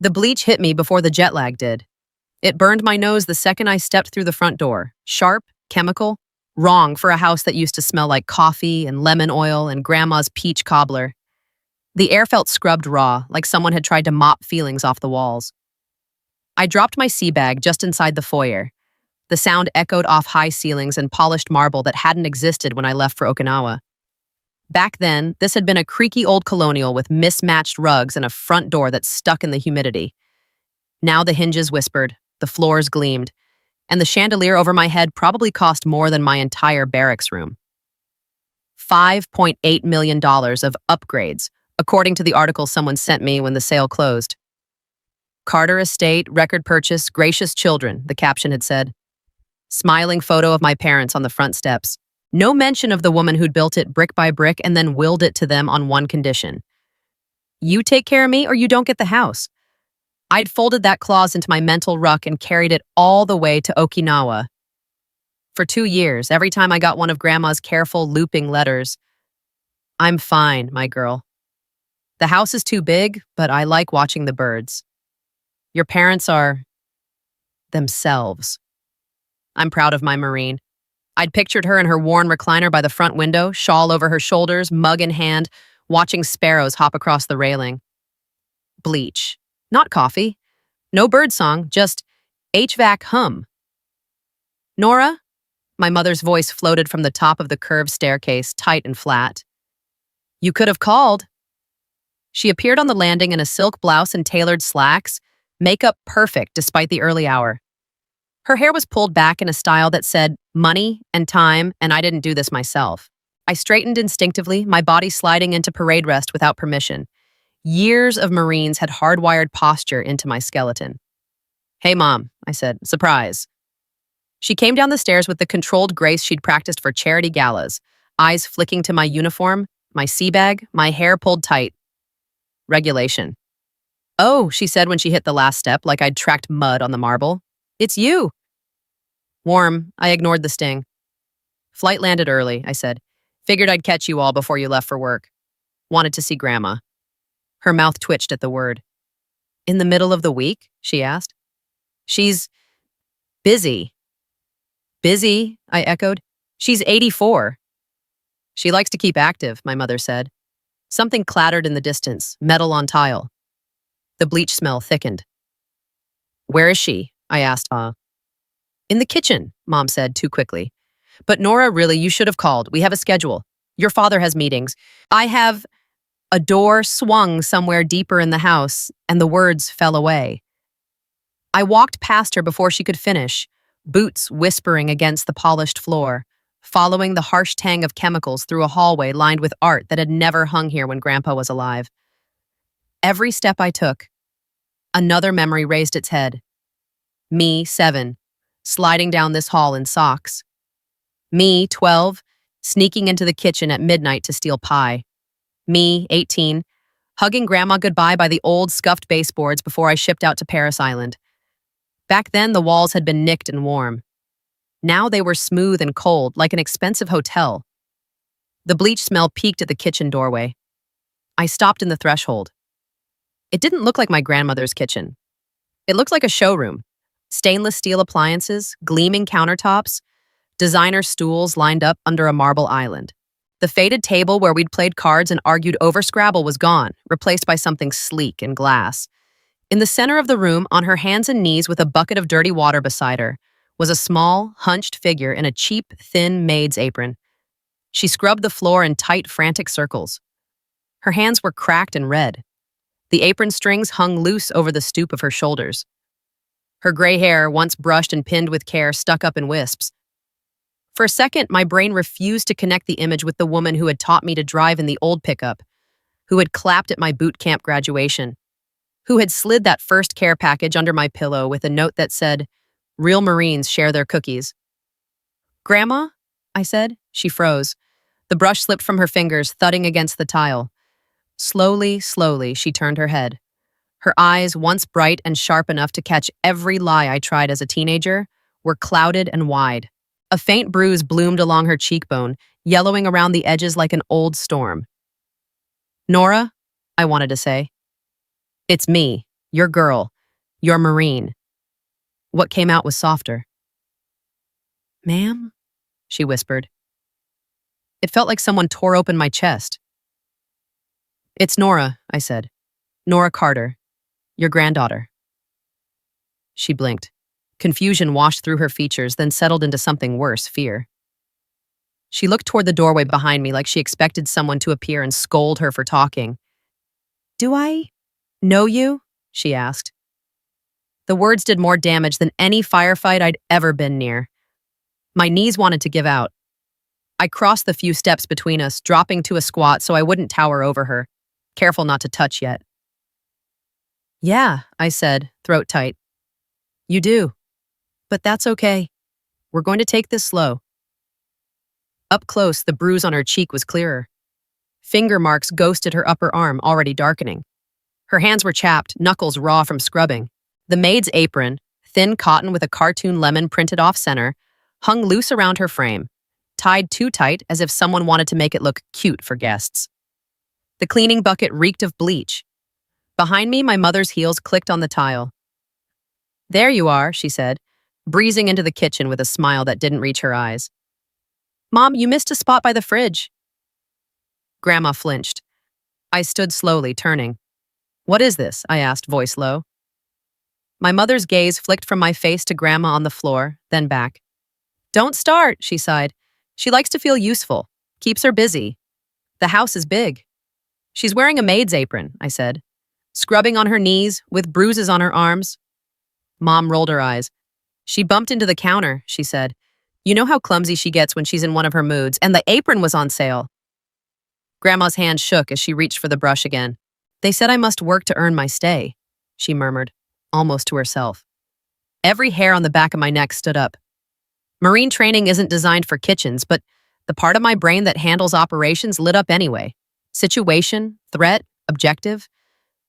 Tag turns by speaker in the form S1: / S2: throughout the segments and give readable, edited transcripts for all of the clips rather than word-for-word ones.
S1: The bleach hit me before the jet lag did. It burned my nose the second I stepped through the front door. Sharp, chemical, wrong for a house that used to smell like coffee and lemon oil and grandma's peach cobbler. The air felt scrubbed raw, like someone had tried to mop feelings off the walls. I dropped my sea bag just inside the foyer. The sound echoed off high ceilings and polished marble that hadn't existed when I left for Okinawa. Back then, this had been a creaky old colonial with mismatched rugs and a front door that stuck in the humidity. Now the hinges whispered, the floors gleamed, and the chandelier over my head probably cost more than my entire barracks room. $5.8 million of upgrades, according to the article someone sent me when the sale closed. Carter Estate, record purchase, gracious children, the caption had said. Smiling photo of my parents on the front steps. No mention of the woman who'd built it brick by brick and then willed it to them on one condition. You take care of me or you don't get the house. I'd folded that clause into my mental ruck and carried it all the way to Okinawa. For 2 years, every time I got one of Grandma's careful, looping letters, I'm fine, my girl. The house is too big, but I like watching the birds. Your parents are themselves. I'm proud of my Marine. I'd pictured her in her worn recliner by the front window, shawl over her shoulders, mug in hand, watching sparrows hop across the railing. Bleach. Not coffee. No birdsong, just HVAC hum. Nora? My mother's voice floated from the top of the curved staircase, tight and flat. You could have called. She appeared on the landing in a silk blouse and tailored slacks, makeup perfect despite the early hour. Her hair was pulled back in a style that said money and time, and I didn't do this myself. I straightened instinctively, my body sliding into parade rest without permission. Years of Marines had hardwired posture into my skeleton. Hey, Mom, I said, surprise. She came down the stairs with the controlled grace she'd practiced for charity galas, eyes flicking to my uniform, my sea bag, my hair pulled tight. Regulation. Oh, she said when she hit the last step like I'd tracked mud on the marble. It's you. Warm, I ignored the sting. Flight landed early, I said. Figured I'd catch you all before you left for work. Wanted to see Grandma. Her mouth twitched at the word. In the middle of the week? She asked. She's busy. Busy, I echoed. She's 84. She likes to keep active, my mother said. Something clattered in the distance, metal on tile. The bleach smell thickened. Where is she? I asked. In the kitchen, Mom said too quickly. But Nora, really, you should have called. We have a schedule. Your father has meetings. I have... A door swung somewhere deeper in the house, and the words fell away. I walked past her before she could finish, boots whispering against the polished floor, following the harsh tang of chemicals through a hallway lined with art that had never hung here when Grandpa was alive. Every step I took, another memory raised its head. Me, 7, sliding down this hall in socks. Me, 12, sneaking into the kitchen at midnight to steal pie. Me, 18, hugging Grandma goodbye by the old scuffed baseboards before I shipped out to Paris Island. Back then, the walls had been nicked and warm. Now they were smooth and cold, like an expensive hotel. The bleach smell peaked at the kitchen doorway. I stopped in the threshold. It didn't look like my grandmother's kitchen. It looked like a showroom. Stainless steel appliances, gleaming countertops, designer stools lined up under a marble island. The faded table where we'd played cards and argued over Scrabble was gone, replaced by something sleek and glass. In the center of the room, on her hands and knees with a bucket of dirty water beside her, was a small, hunched figure in a cheap, thin maid's apron. She scrubbed the floor in tight, frantic circles. Her hands were cracked and red. The apron strings hung loose over the stoop of her shoulders. Her gray hair, once brushed and pinned with care, stuck up in wisps. For a second, my brain refused to connect the image with the woman who had taught me to drive in the old pickup, who had clapped at my boot camp graduation, who had slid that first care package under my pillow with a note that said, "Real Marines share their cookies." "Grandma?" I said. She froze. The brush slipped from her fingers, thudding against the tile. Slowly, slowly, she turned her head. Her eyes, once bright and sharp enough to catch every lie I tried as a teenager, were clouded and wide. A faint bruise bloomed along her cheekbone, yellowing around the edges like an old storm. "Nora?" I wanted to say. "It's me," Your girl. Your Marine. What came out was softer. Ma'am? She whispered. It felt like someone tore open my chest. It's Nora, I said. Nora Carter. Your granddaughter. She blinked. Confusion washed through her features, then settled into something worse, fear. She looked toward the doorway behind me like she expected someone to appear and scold her for talking. Do I know you? She asked. The words did more damage than any firefight I'd ever been near. My knees wanted to give out. I crossed the few steps between us, dropping to a squat so I wouldn't tower over her, careful not to touch yet. Yeah, I said, throat tight. You do. But that's okay. We're going to take this slow. Up close, the bruise on her cheek was clearer. Finger marks ghosted her upper arm, already darkening. Her hands were chapped, knuckles raw from scrubbing. The maid's apron, thin cotton with a cartoon lemon printed off-center, hung loose around her frame, tied too tight as if someone wanted to make it look cute for guests. The cleaning bucket reeked of bleach. Behind me, my mother's heels clicked on the tile. There you are, she said, breezing into the kitchen with a smile that didn't reach her eyes. Mom, you missed a spot by the fridge. Grandma flinched. I stood slowly, turning. What is this? I asked, voice low. My mother's gaze flicked from my face to Grandma on the floor, then back. Don't start, she sighed. She likes to feel useful, keeps her busy. The house is big. She's wearing a maid's apron, I said, scrubbing on her knees, with bruises on her arms. Mom rolled her eyes. She bumped into the counter, she said. You know how clumsy she gets when she's in one of her moods, and the apron was on sale. Grandma's hand shook as she reached for the brush again. They said I must work to earn my stay, she murmured, almost to herself. Every hair on the back of my neck stood up. Marine training isn't designed for kitchens, but the part of my brain that handles operations lit up anyway. Situation, threat, objective,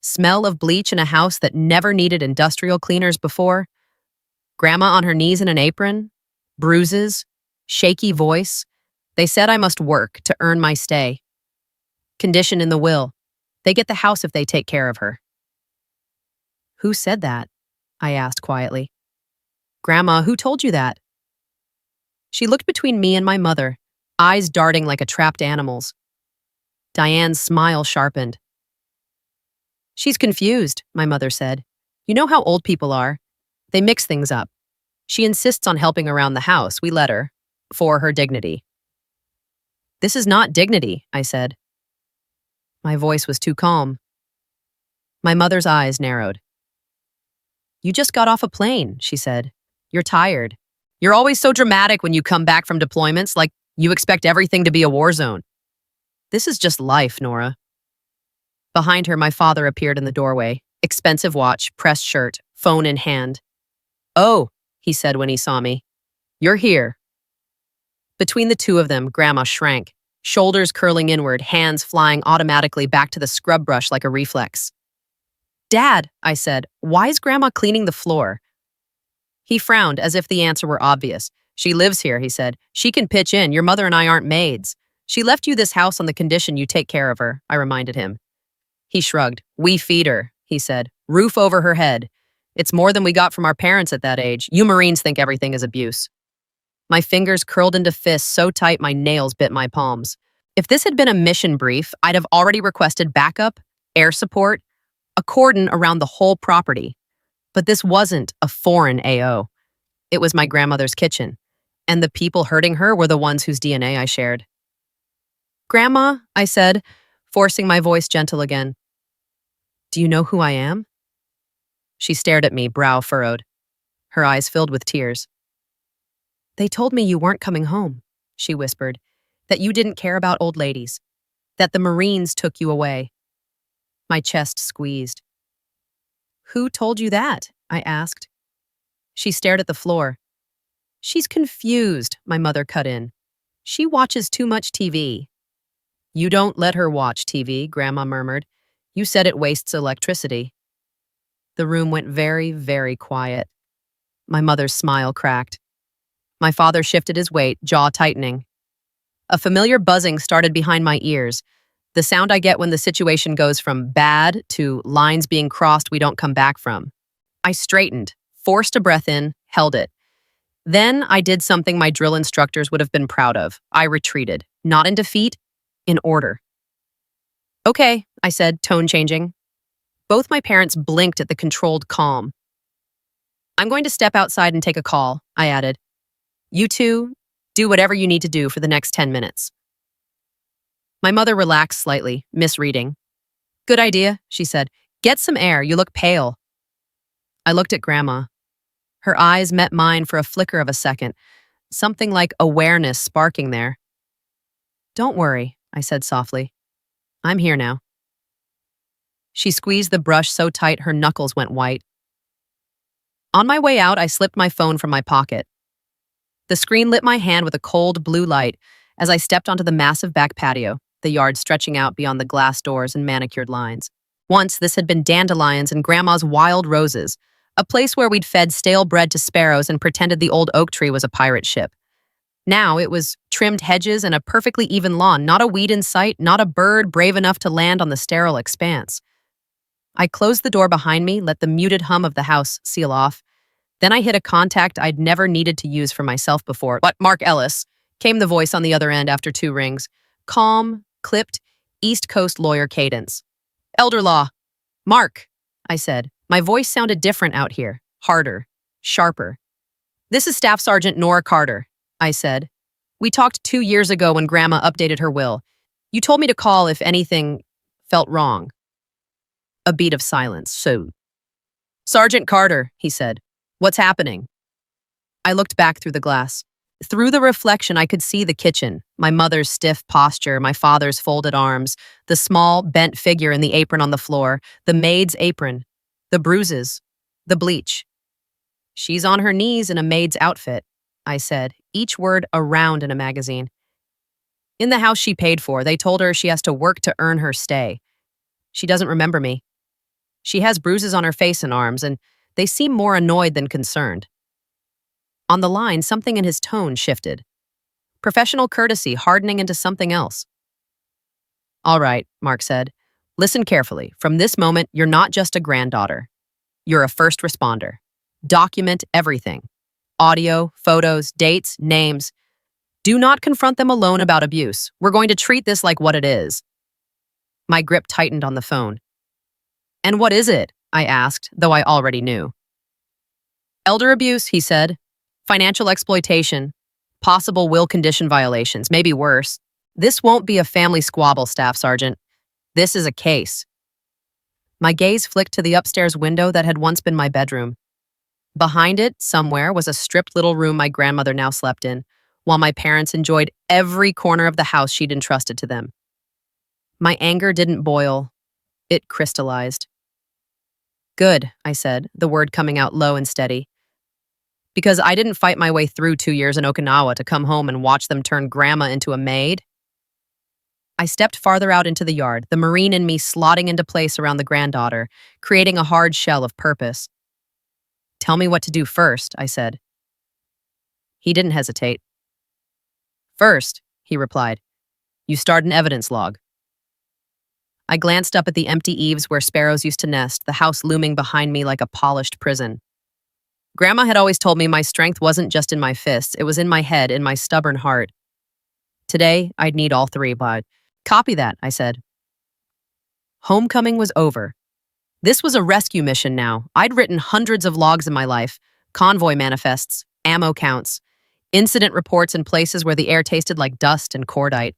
S1: smell of bleach in a house that never needed industrial cleaners before, Grandma on her knees in an apron, bruises, shaky voice. They said I must work to earn my stay. Condition in the will. They get the house if they take care of her. Who said that? I asked quietly. Grandma, who told you that? She looked between me and my mother, eyes darting like a trapped animal's. Diane's smile sharpened. She's confused, my mother said. You know how old people are. They mix things up. She insists on helping around the house. We let her, for her dignity. This is not dignity, I said. My voice was too calm. My mother's eyes narrowed. You just got off a plane, she said. You're tired. You're always so dramatic when you come back from deployments, like you expect everything to be a war zone. This is just life, Nora. Behind her, my father appeared in the doorway, expensive watch, pressed shirt, phone in hand. Oh, he said when he saw me. You're here. Between the two of them, Grandma shrank, shoulders curling inward, hands flying automatically back to the scrub brush like a reflex. Dad, I said, why is Grandma cleaning the floor? He frowned as if the answer were obvious. She lives here, he said. She can pitch in. Your mother and I aren't maids. She left you this house on the condition you take care of her, I reminded him. He shrugged. We feed her, he said. Roof over her head. It's more than we got from our parents at that age. You Marines think everything is abuse. My fingers curled into fists so tight my nails bit my palms. If this had been a mission brief, I'd have already requested backup, air support, a cordon around the whole property. But this wasn't a foreign AO. It was my grandmother's kitchen, and the people hurting her were the ones whose DNA I shared. Grandma, I said, forcing my voice gentle again. Do you know who I am? She stared at me, brow furrowed, her eyes filled with tears. They told me you weren't coming home, she whispered, that you didn't care about old ladies, that the Marines took you away. My chest squeezed. Who told you that? I asked. She stared at the floor. She's confused, my mother cut in. She watches too much TV. You don't let her watch TV, Grandma murmured. You said it wastes electricity. The room went very, very quiet. My mother's smile cracked. My father shifted his weight, jaw tightening. A familiar buzzing started behind my ears, The sound I get when the situation goes from bad to lines being crossed we don't come back from. I straightened, forced a breath in, held it. Then I did something my drill instructors would have been proud of. I retreated, not in defeat, in order. Okay, I said, tone changing. Both my parents blinked at the controlled calm. I'm going to step outside and take a call, I added. You two, do whatever you need to do for the next 10 minutes. My mother relaxed slightly, misreading. Good idea, she said. Get some air, you look pale. I looked at Grandma. Her eyes met mine for a flicker of a second, something like awareness sparking there. Don't worry, I said softly. I'm here now. She squeezed the brush so tight her knuckles went white. On my way out, I slipped my phone from my pocket. The screen lit my hand with a cold blue light as I stepped onto the massive back patio, the yard stretching out beyond the glass doors and manicured lines. Once, this had been dandelions and Grandma's wild roses, a place where we'd fed stale bread to sparrows and pretended the old oak tree was a pirate ship. Now it was trimmed hedges and a perfectly even lawn, not a weed in sight, not a bird brave enough to land on the sterile expanse. I closed the door behind me, let the muted hum of the house seal off. Then I hit a contact I'd never needed to use for myself before. But Mark Ellis, came the voice on the other end after 2 rings. Calm, clipped, East Coast lawyer cadence. Elder law. Mark, I said. My voice sounded different out here, harder, sharper. This is Staff Sergeant Nora Carter, I said. We talked 2 years ago when Grandma updated her will. You told me to call if anything felt wrong. A beat of silence. So, Sergeant Carter, he said. What's happening? I looked back through the glass. Through the reflection, I could see the kitchen, my mother's stiff posture, my father's folded arms, the small, bent figure in the apron on the floor, the maid's apron, the bruises, the bleach. She's on her knees in a maid's outfit, I said, each word around in a magazine. In the house she paid for, they told her she has to work to earn her stay. She doesn't remember me. She has bruises on her face and arms, and they seem more annoyed than concerned. On the line, something in his tone shifted. Professional courtesy hardening into something else. All right, Mark said. Listen carefully. From this moment, you're not just a granddaughter. You're a first responder. Document everything. Audio, photos, dates, names. Do not confront them alone about abuse. We're going to treat this like what it is. My grip tightened on the phone. And what is it? I asked, though I already knew. Elder abuse, he said. Financial exploitation. Possible will condition violations, maybe worse. This won't be a family squabble, Staff Sergeant. This is a case. My gaze flicked to the upstairs window that had once been my bedroom. Behind it, somewhere, was a stripped little room my grandmother now slept in, while my parents enjoyed every corner of the house she'd entrusted to them. My anger didn't boil. It crystallized. Good, I said, the word coming out low and steady. Because I didn't fight my way through 2 years in Okinawa to come home and watch them turn Grandma into a maid. I stepped farther out into the yard, the Marine in me slotting into place around the granddaughter, creating a hard shell of purpose. Tell me what to do first, I said. He didn't hesitate. First, he replied, you start an evidence log. I glanced up at the empty eaves where sparrows used to nest, the house looming behind me like a polished prison. Grandma had always told me my strength wasn't just in my fists, it was in my head, in my stubborn heart. Today, I'd need all 3, but copy that, I said. Homecoming was over. This was a rescue mission now. I'd written hundreds of logs in my life, convoy manifests, ammo counts, incident reports in places where the air tasted like dust and cordite.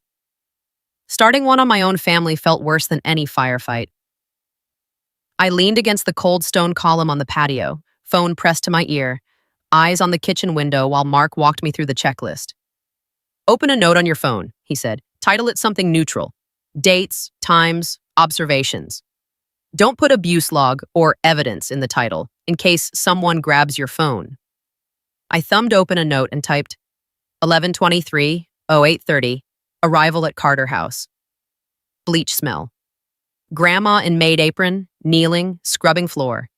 S1: Starting one on my own family felt worse than any firefight. I leaned against the cold stone column on the patio, phone pressed to my ear, eyes on the kitchen window while Mark walked me through the checklist. Open a note on your phone, he said. Title it something neutral. Dates, times, observations. Don't put abuse log or evidence in the title, in case someone grabs your phone. I thumbed open a note and typed 11:23, 08:30, arrival at Carter House. Bleach smell. Grandma in maid apron, kneeling, scrubbing floor.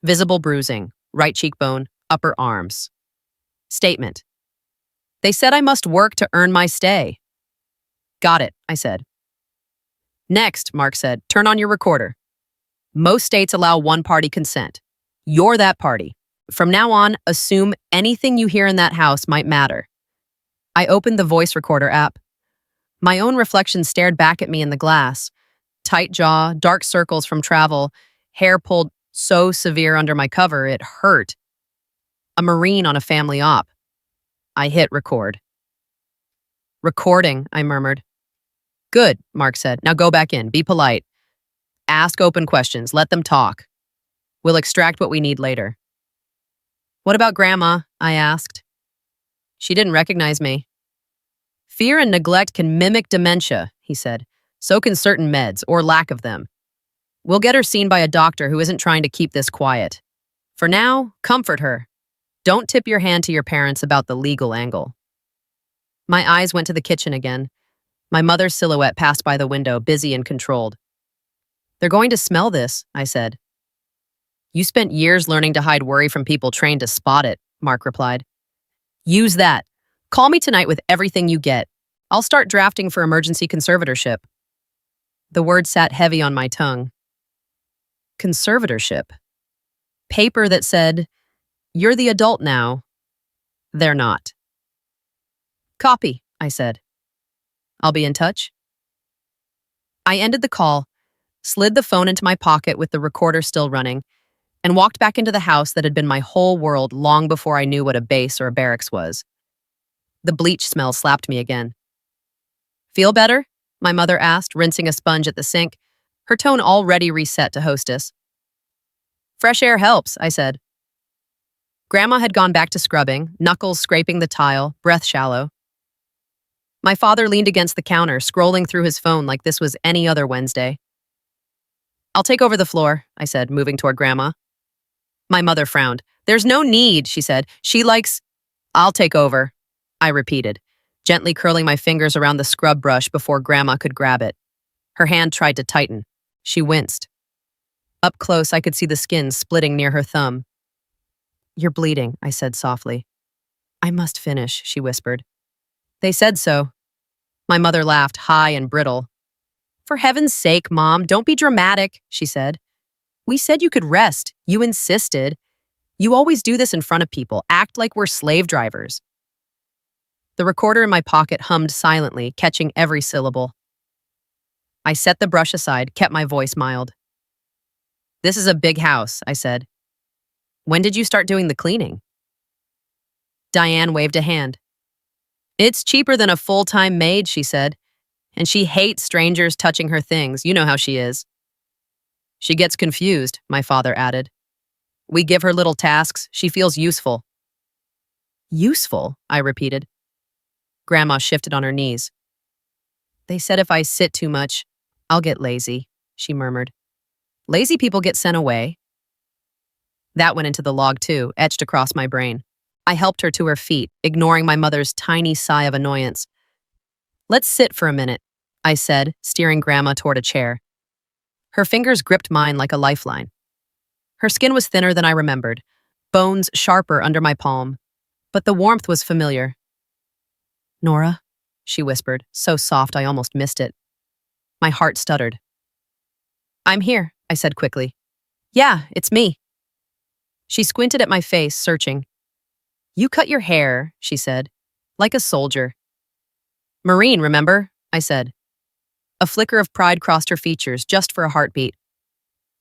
S1: Visible bruising, right cheekbone, upper arms. Statement. They said I must work to earn my stay. Got it, I said. Next, Mark said, turn on your recorder. Most states allow one-party consent. You're that party. From now on, assume anything you hear in that house might matter. I opened the voice recorder app. My own reflection stared back at me in the glass. Tight jaw, dark circles from travel, hair pulled so severe under my cover it hurt. A Marine on a family op. I hit record. Recording, I murmured. Good, Mark said. Now go back in. Be polite. Ask open questions. Let them talk. We'll extract what we need later. What about Grandma? I asked. She didn't recognize me. Fear and neglect can mimic dementia, he said. So can certain meds, or lack of them. We'll get her seen by a doctor who isn't trying to keep this quiet. For now, comfort her. Don't tip your hand to your parents about the legal angle. My eyes went to the kitchen again. My mother's silhouette passed by the window, busy and controlled. They're going to smell this, I said. You spent years learning to hide worry from people trained to spot it, Mark replied. Use that. Call me tonight with everything you get. I'll start drafting for emergency conservatorship. The word sat heavy on my tongue. Conservatorship. Paper that said, you're the adult now. They're not. Copy, I said. I'll be in touch. I ended the call, slid the phone into my pocket with the recorder still running, and walked back into the house that had been my whole world long before I knew what a base or a barracks was. The bleach smell slapped me again. Feel better? My mother asked, rinsing a sponge at the sink, her tone already reset to hostess. Fresh air helps, I said. Grandma had gone back to scrubbing, knuckles scraping the tile, breath shallow. My father leaned against the counter, scrolling through his phone like this was any other Wednesday. I'll take over the floor, I said, moving toward Grandma. My mother frowned. There's no need, she said. She likes... I'll take over, I repeated, gently curling my fingers around the scrub brush before Grandma could grab it. Her hand tried to tighten. She winced. Up close, I could see the skin splitting near her thumb. You're bleeding, I said softly. I must finish, she whispered. They said so. My mother laughed, high and brittle. For heaven's sake, Mom, don't be dramatic, she said. We said you could rest. You insisted. You always do this in front of people. Act like we're slave drivers. The recorder in my pocket hummed silently, catching every syllable. I set the brush aside, kept my voice mild. This is a big house, I said. When did you start doing the cleaning? Diane waved a hand. It's cheaper than a full-time maid, she said. And she hates strangers touching her things. You know how she is. She gets confused, my father added. We give her little tasks. She feels useful. Useful, I repeated. Grandma shifted on her knees. They said if I sit too much, I'll get lazy, she murmured. Lazy people get sent away. That went into the log too, etched across my brain. I helped her to her feet, ignoring my mother's tiny sigh of annoyance. Let's sit for a minute, I said, steering Grandma toward a chair. Her fingers gripped mine like a lifeline. Her skin was thinner than I remembered, bones sharper under my palm, but the warmth was familiar. Nora, she whispered, so soft I almost missed it. My heart stuttered. I'm here, I said quickly. Yeah, it's me. She squinted at my face, searching. You cut your hair, she said, like a soldier. Marine, remember? I said. A flicker of pride crossed her features, just for a heartbeat.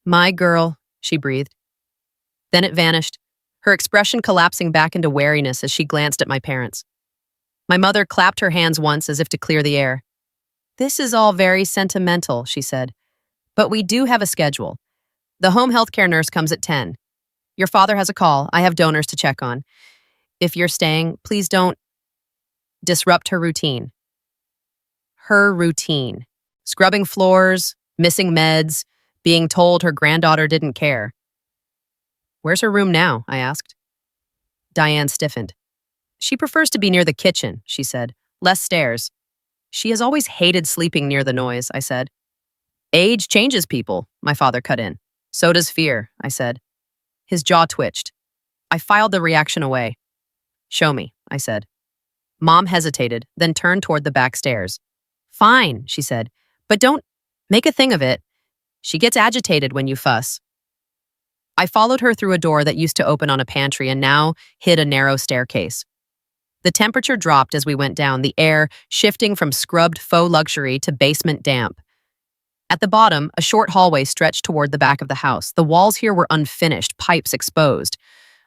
S1: My girl, she breathed. Then it vanished, her expression collapsing back into wariness as she glanced at my parents. My mother clapped her hands once as if to clear the air. This is all very sentimental, she said. But we do have a schedule. The home health care nurse comes at 10. Your father has a call. I have donors to check on. If you're staying, please don't disrupt her routine. Her routine. Scrubbing floors, missing meds, being told her granddaughter didn't care. Where's her room now? I asked. Diane stiffened. She prefers to be near the kitchen, she said. Less stairs. She has always hated sleeping near the noise, I said. Age changes people, my father cut in. So does fear, I said. His jaw twitched. I filed the reaction away. Show me, I said. Mom hesitated, then turned toward the back stairs. Fine, she said, but don't... Make a thing of it. She gets agitated when you fuss. I followed her through a door that used to open on a pantry and now hid a narrow staircase. The temperature dropped as we went down, the air shifting from scrubbed faux luxury to basement damp. At the bottom, a short hallway stretched toward the back of the house. The walls here were unfinished, pipes exposed.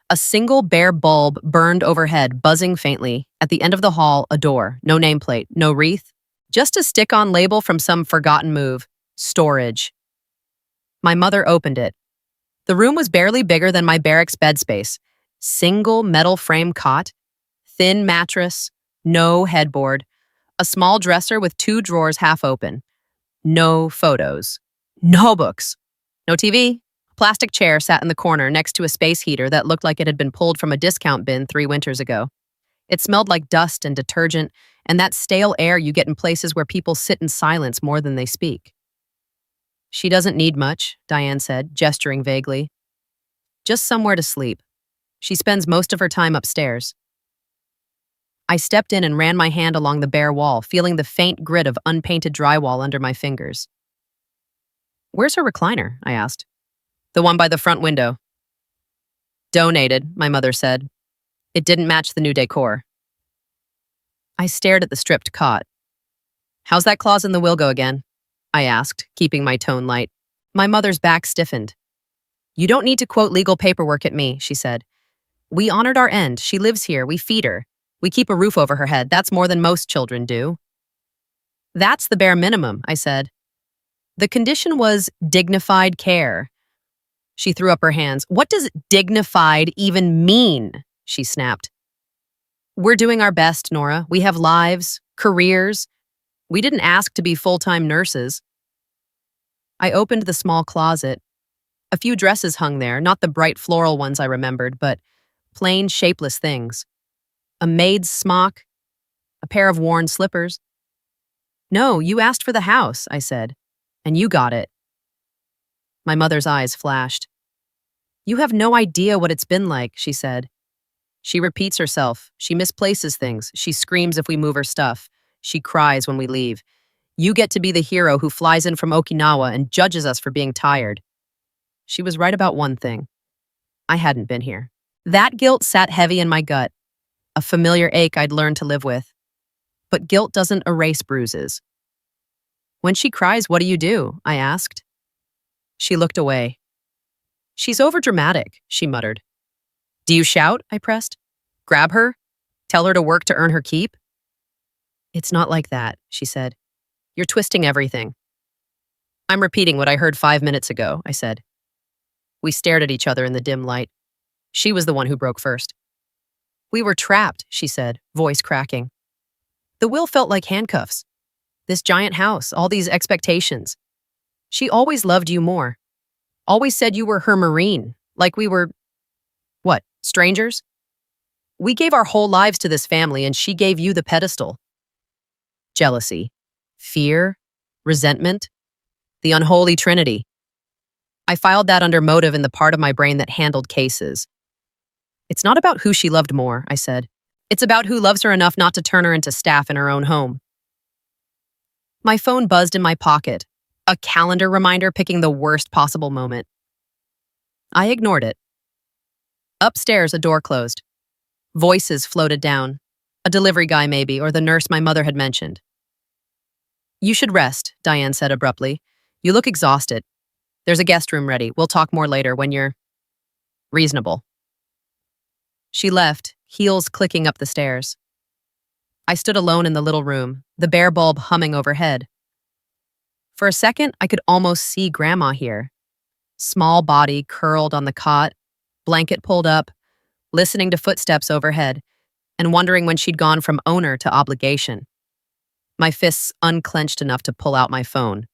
S1: A single bare bulb burned overhead, buzzing faintly. At the end of the hall, a door. No nameplate, no wreath. Just a stick-on label from some forgotten move. Storage. My mother opened it. The room was barely bigger than my barracks bed space. Single metal frame cot, thin mattress, no headboard, a small dresser with 2 drawers half open. No photos. No books. No TV. A plastic chair sat in the corner next to a space heater that looked like it had been pulled from a discount bin 3 winters ago. It smelled like dust and detergent and that stale air you get in places where people sit in silence more than they speak. She doesn't need much, Diane said, gesturing vaguely. Just somewhere to sleep. She spends most of her time upstairs. I stepped in and ran my hand along the bare wall, feeling the faint grit of unpainted drywall under my fingers. Where's her recliner? I asked. The one by the front window. Donated, my mother said. It didn't match the new decor. I stared at the stripped cot. How's that clause in the will go again? I asked, keeping my tone light. My mother's back stiffened. You don't need to quote legal paperwork at me, she said. We honored our end. She lives here. We feed her. We keep a roof over her head. That's more than most children do. That's the bare minimum, I said. The condition was dignified care. She threw up her hands. What does dignified even mean? She snapped. We're doing our best, Nora. We have lives, careers. We didn't ask to be full-time nurses. I opened the small closet. A few dresses hung there, not the bright floral ones I remembered, but plain, shapeless things. A maid's smock, a pair of worn slippers. No, you asked for the house, I said, and you got it. My mother's eyes flashed. You have no idea what it's been like, she said. She repeats herself. She misplaces things. She screams if we move her stuff. She cries when we leave. You get to be the hero who flies in from Okinawa and judges us for being tired. She was right about one thing. I hadn't been here. That guilt sat heavy in my gut, a familiar ache I'd learned to live with. But guilt doesn't erase bruises. When she cries, what do? I asked. She looked away. She's overdramatic, she muttered. Do you shout? I pressed. Grab her? Tell her to work to earn her keep? It's not like that, she said. You're twisting everything. I'm repeating what I heard 5 minutes ago, I said. We stared at each other in the dim light. She was the one who broke first. We were trapped, she said, voice cracking. The will felt like handcuffs. This giant house, all these expectations. She always loved you more. Always said you were her Marine, like we were, what, strangers? We gave our whole lives to this family and she gave you the pedestal. Jealousy, fear, resentment, the unholy trinity. I filed that under motive in the part of my brain that handled cases. It's not about who she loved more, I said. It's about who loves her enough not to turn her into staff in her own home. My phone buzzed in my pocket, a calendar reminder picking the worst possible moment. I ignored it. Upstairs, a door closed. Voices floated down. A delivery guy maybe, or the nurse my mother had mentioned. You should rest, Diane said abruptly. You look exhausted. There's a guest room ready. We'll talk more later when you're reasonable. She left, heels clicking up the stairs. I stood alone in the little room, the bare bulb humming overhead. For a second, I could almost see Grandma here. Small body curled on the cot, blanket pulled up, listening to footsteps overhead, and wondering when she'd gone from owner to obligation. My fists unclenched enough to pull out my phone.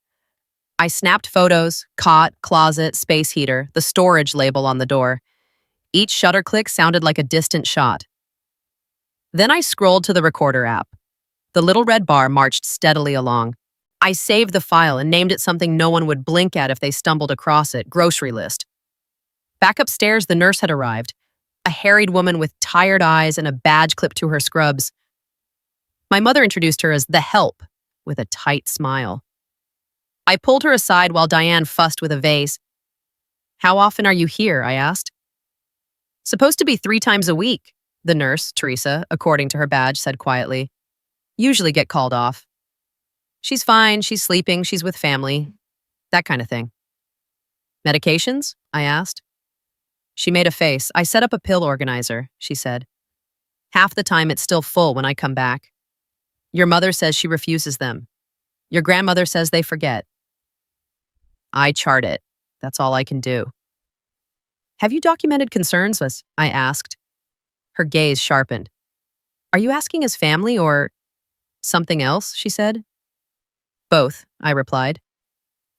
S1: I snapped photos, cot, closet, space heater, the storage label on the door. Each shutter click sounded like a distant shot. Then I scrolled to the recorder app. The little red bar marched steadily along. I saved the file and named it something no one would blink at if they stumbled across it, grocery list. Back upstairs, the nurse had arrived, a harried woman with tired eyes and a badge clipped to her scrubs. My mother introduced her as the help, with a tight smile. I pulled her aside while Diane fussed with a vase. How often are you here? I asked. Supposed to be 3 times a week, the nurse, Teresa, according to her badge, said quietly. Usually get called off. She's fine, she's sleeping, she's with family. That kind of thing. Medications? I asked. She made a face. I set up a pill organizer, she said. Half the time it's still full when I come back. Your mother says she refuses them. Your grandmother says they forget. I chart it. That's all I can do. Have you documented concerns? I asked. Her gaze sharpened. Are you asking as family or something else? She said. Both, I replied.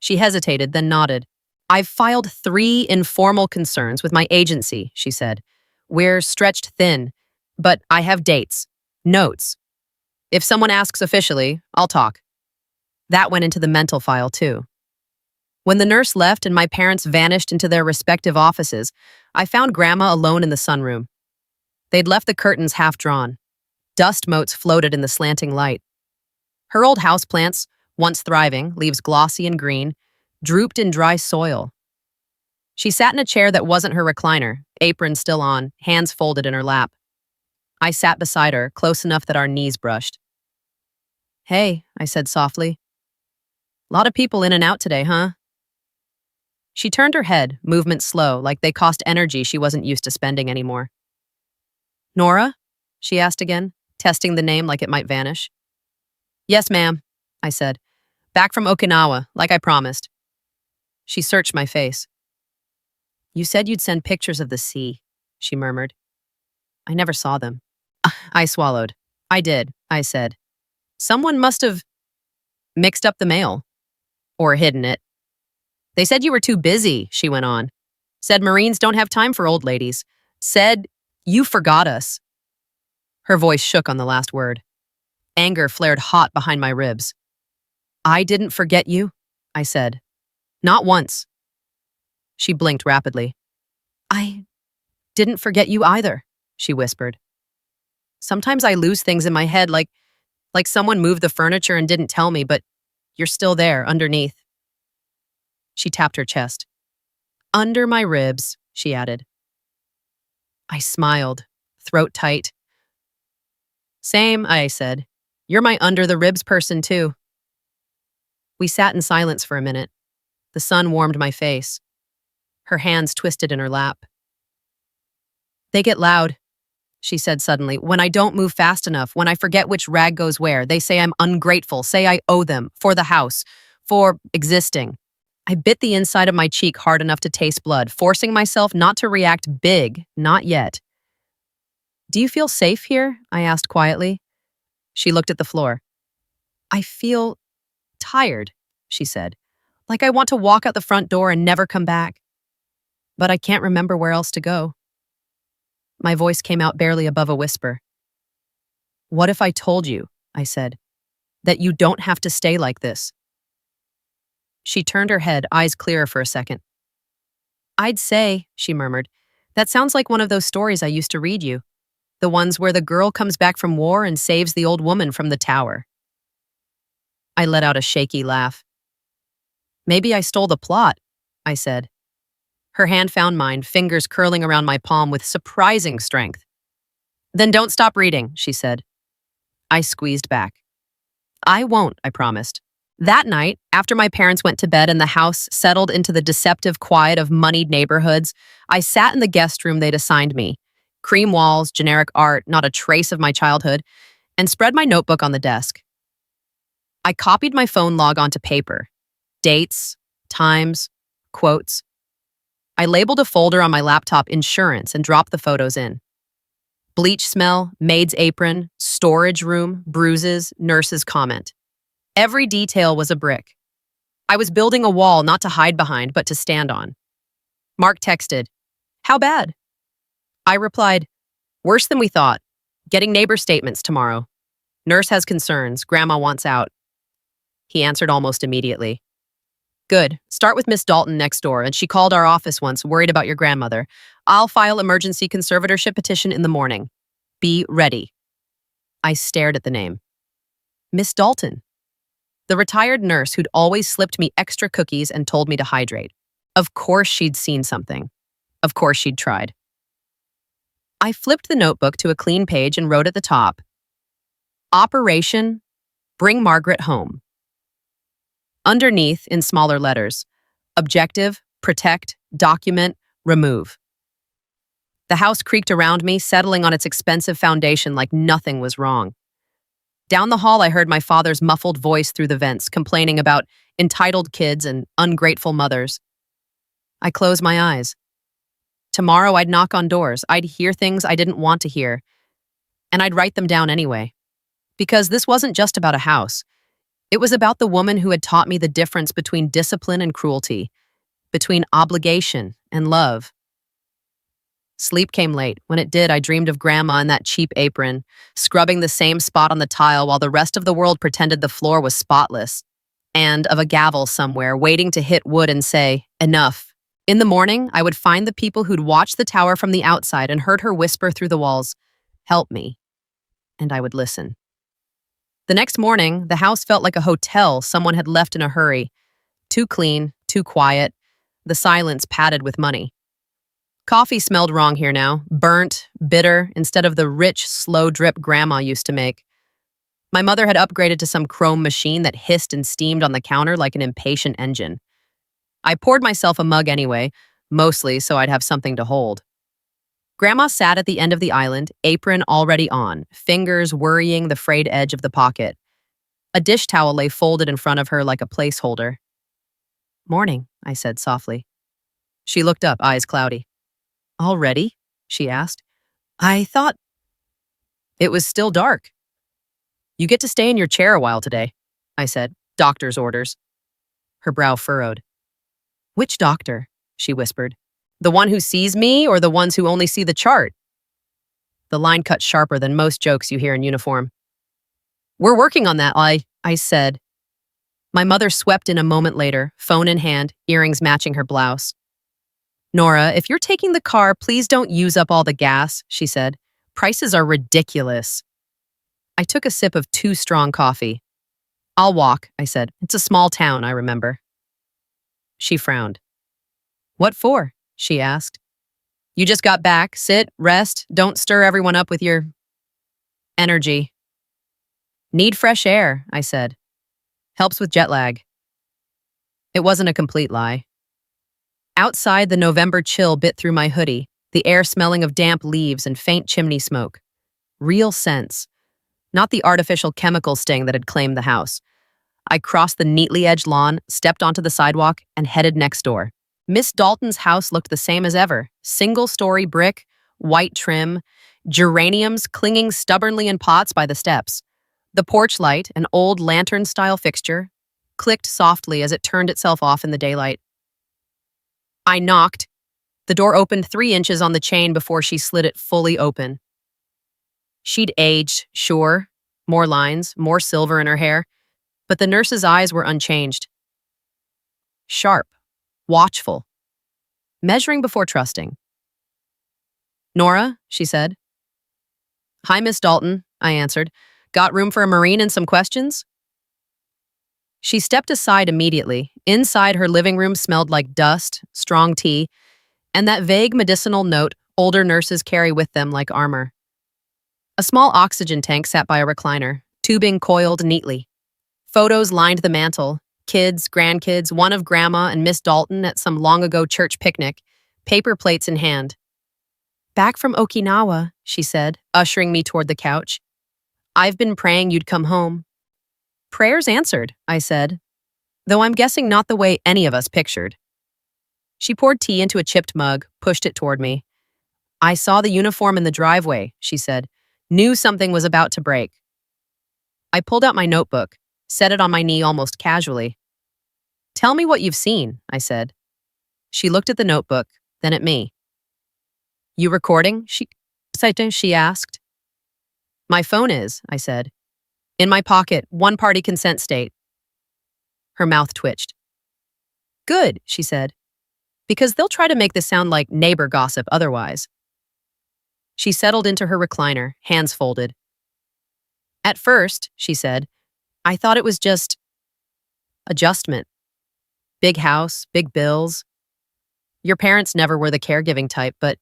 S1: She hesitated, then nodded. I've filed 3 informal concerns with my agency, she said. We're stretched thin, but I have dates, notes. If someone asks officially, I'll talk. That went into the mental file, too. When the nurse left and my parents vanished into their respective offices, I found Grandma alone in the sunroom. They'd left the curtains half drawn. Dust motes floated in the slanting light. Her old houseplants, once thriving, leaves glossy and green, drooped in dry soil. She sat in a chair that wasn't her recliner, apron still on, hands folded in her lap. I sat beside her, close enough that our knees brushed. Hey, I said softly. Lot of people in and out today, huh? She turned her head, movement slow, like they cost energy she wasn't used to spending anymore. Nora? She asked again, testing the name like it might vanish. Yes, ma'am, I said. Back from Okinawa, like I promised. She searched my face. You said you'd send pictures of the sea, she murmured. I never saw them. I swallowed. I did, I said. Someone must have mixed up the mail. Or hidden it. They said you were too busy, she went on. Said Marines don't have time for old ladies. Said you forgot us. Her voice shook on the last word. Anger flared hot behind my ribs. I didn't forget you, I said. Not once. She blinked rapidly. I didn't forget you either, she whispered. Sometimes I lose things in my head like someone moved the furniture and didn't tell me, but you're still there, underneath. She tapped her chest. Under my ribs, she added. I smiled, throat tight. Same, I said. You're my under the ribs person, too. We sat in silence for a minute. The sun warmed my face. Her hands twisted in her lap. They get loud, she said suddenly. When I don't move fast enough, when I forget which rag goes where, they say I'm ungrateful, say I owe them, for the house, for existing. I bit the inside of my cheek hard enough to taste blood, forcing myself not to react big, not yet. Do you feel safe here? I asked quietly. She looked at the floor. I feel tired, she said, like I want to walk out the front door and never come back. But I can't remember where else to go. My voice came out barely above a whisper. What if I told you, I said, that you don't have to stay like this? She turned her head, eyes clearer for a second. I'd say, she murmured, that sounds like one of those stories I used to read you. The ones where the girl comes back from war and saves the old woman from the tower. I let out a shaky laugh. Maybe I stole the plot, I said. Her hand found mine, fingers curling around my palm with surprising strength. Then don't stop reading, she said. I squeezed back. I won't, I promised. That night, after my parents went to bed and the house settled into the deceptive quiet of moneyed neighborhoods, I sat in the guest room they'd assigned me. Cream walls, generic art, not a trace of my childhood, and spread my notebook on the desk. I copied my phone log onto paper. Dates, times, quotes. I labeled a folder on my laptop insurance and dropped the photos in. Bleach smell, maid's apron, storage room, bruises, nurse's comment. Every detail was a brick. I was building a wall not to hide behind, but to stand on. Mark texted, "How bad?" I replied, "Worse than we thought. Getting neighbor statements tomorrow. Nurse has concerns. Grandma wants out." He answered almost immediately. "Good. Start with Miss Dalton next door, and she called our office once, worried about your grandmother. I'll file emergency conservatorship petition in the morning. Be ready." I stared at the name. Miss Dalton. The retired nurse who'd always slipped me extra cookies and told me to hydrate. Of course she'd seen something. Of course she'd tried. I flipped the notebook to a clean page and wrote at the top, Operation Bring Margaret Home. Underneath, in smaller letters, Objective, Protect, Document, Remove. The house creaked around me, settling on its expensive foundation like nothing was wrong. Down the hall, I heard my father's muffled voice through the vents, complaining about entitled kids and ungrateful mothers. I closed my eyes. Tomorrow, I'd knock on doors. I'd hear things I didn't want to hear. And I'd write them down anyway. Because this wasn't just about a house. It was about the woman who had taught me the difference between discipline and cruelty, between obligation and love. Sleep came late. When it did, I dreamed of Grandma in that cheap apron, scrubbing the same spot on the tile while the rest of the world pretended the floor was spotless, and of a gavel somewhere waiting to hit wood and say, enough. In the morning, I would find the people who'd watched the tower from the outside and heard her whisper through the walls, help me. And I would listen. The next morning, the house felt like a hotel someone had left in a hurry. Too clean, too quiet, the silence padded with money. Coffee smelled wrong here now, burnt, bitter, instead of the rich, slow drip Grandma used to make. My mother had upgraded to some chrome machine that hissed and steamed on the counter like an impatient engine. I poured myself a mug anyway, mostly so I'd have something to hold. Grandma sat at the end of the island, apron already on, fingers worrying the frayed edge of the pocket. A dish towel lay folded in front of her like a placeholder. Morning, I said softly. She looked up, eyes cloudy. Already? She asked. I thought it was still dark. You get to stay in your chair a while today, I said. Doctor's orders. Her brow furrowed. Which doctor? She whispered. The one who sees me or the ones who only see the chart? The line cut sharper than most jokes you hear in uniform. We're working on that, I said. My mother swept in a moment later, phone in hand, earrings matching her blouse. Nora, if you're taking the car, please don't use up all the gas, she said. Prices are ridiculous. I took a sip of too strong coffee. I'll walk, I said. It's a small town, I remember. She frowned. What for? She asked. You just got back. Sit, rest, don't stir everyone up with your energy. Need fresh air, I said. Helps with jet lag. It wasn't a complete lie. Outside, the November chill bit through my hoodie, the air smelling of damp leaves and faint chimney smoke. Real scents, not the artificial chemical sting that had claimed the house. I crossed the neatly edged lawn, stepped onto the sidewalk, and headed next door. Miss Dalton's house looked the same as ever. Single-story brick, white trim, geraniums clinging stubbornly in pots by the steps. The porch light, an old lantern-style fixture, clicked softly as it turned itself off in the daylight. I knocked. The door opened 3 inches on the chain before she slid it fully open. She'd aged, sure, more lines, more silver in her hair, but the nurse's eyes were unchanged. Sharp, watchful, measuring before trusting. Nora, she said. Hi, Miss Dalton, I answered. Got room for a Marine and some questions? She stepped aside immediately. Inside, her living room smelled like dust, strong tea, and that vague medicinal note older nurses carry with them like armor. A small oxygen tank sat by a recliner, tubing coiled neatly. Photos lined the mantel, kids, grandkids, one of Grandma and Miss Dalton at some long-ago church picnic, paper plates in hand. Back from Okinawa, she said, ushering me toward the couch. I've been praying you'd come home. Prayers answered, I said, though I'm guessing not the way any of us pictured. She poured tea into a chipped mug, pushed it toward me. I saw the uniform in the driveway, she said. Knew something was about to break. I pulled out my notebook, set it on my knee almost casually. Tell me what you've seen, I said. She looked at the notebook, then at me. You recording? She asked. My phone is, I said. In my pocket, one-party consent state. Her mouth twitched. Good, she said, because they'll try to make this sound like neighbor gossip otherwise. She settled into her recliner, hands folded. At first, she said, I thought it was just Adjustment. Big house, big bills. Your parents never were the caregiving type, but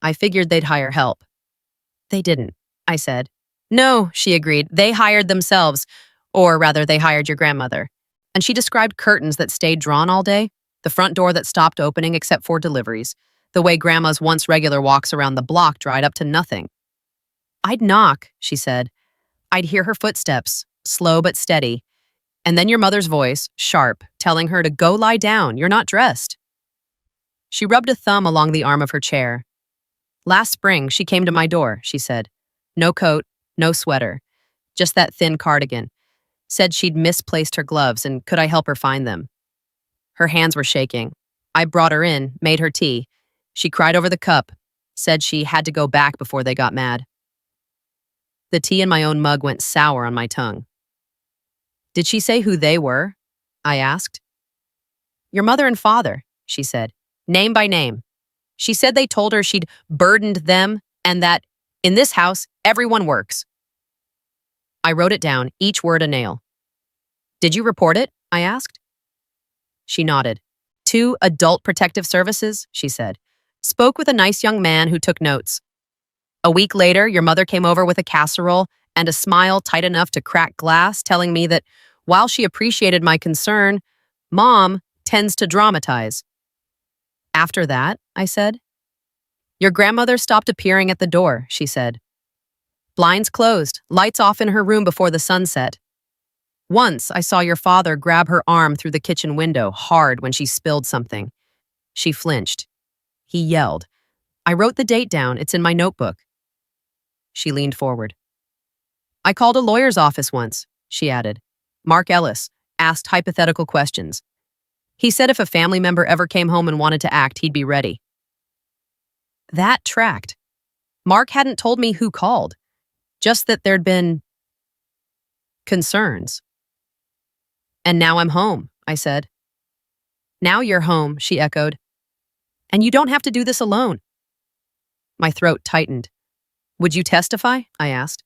S1: I figured they'd hire help. They didn't, I said. No, she agreed. They hired themselves. Or rather, they hired your grandmother. And she described curtains that stayed drawn all day, the front door that stopped opening except for deliveries, the way Grandma's once regular walks around the block dried up to nothing. I'd knock, she said. I'd hear her footsteps, slow but steady, and then your mother's voice, sharp, telling her to go lie down, you're not dressed. She rubbed a thumb along the arm of her chair. Last spring, she came to my door, she said. No coat, no sweater, just that thin cardigan. Said she'd misplaced her gloves and could I help her find them. Her hands were shaking. I brought her in, made her tea. She cried over the cup, said she had to go back before they got mad. The tea in my own mug went sour on my tongue. Did she say who they were? I asked. Your mother and father, she said, name by name. She said they told her she'd burdened them and that, in this house, everyone works. I wrote it down, each word a nail. Did you report it? I asked. She nodded. 2 Adult Protective Services, she said. Spoke with a nice young man who took notes. A week later, your mother came over with a casserole and a smile tight enough to crack glass, telling me that while she appreciated my concern, Mom tends to dramatize. After that, I said. Your grandmother stopped appearing at the door, she said. Blinds closed, lights off in her room before the sun set. Once, I saw your father grab her arm through the kitchen window hard when she spilled something. She flinched. He yelled. I wrote the date down, it's in my notebook. She leaned forward. I called a lawyer's office once, she added. Mark Ellis, asked hypothetical questions. He said if a family member ever came home and wanted to act, he'd be ready. That tracked. Mark hadn't told me who called, just that there'd been concerns. And now I'm home, I said. Now you're home, she echoed. And you don't have to do this alone. My throat tightened. Would you testify? I asked.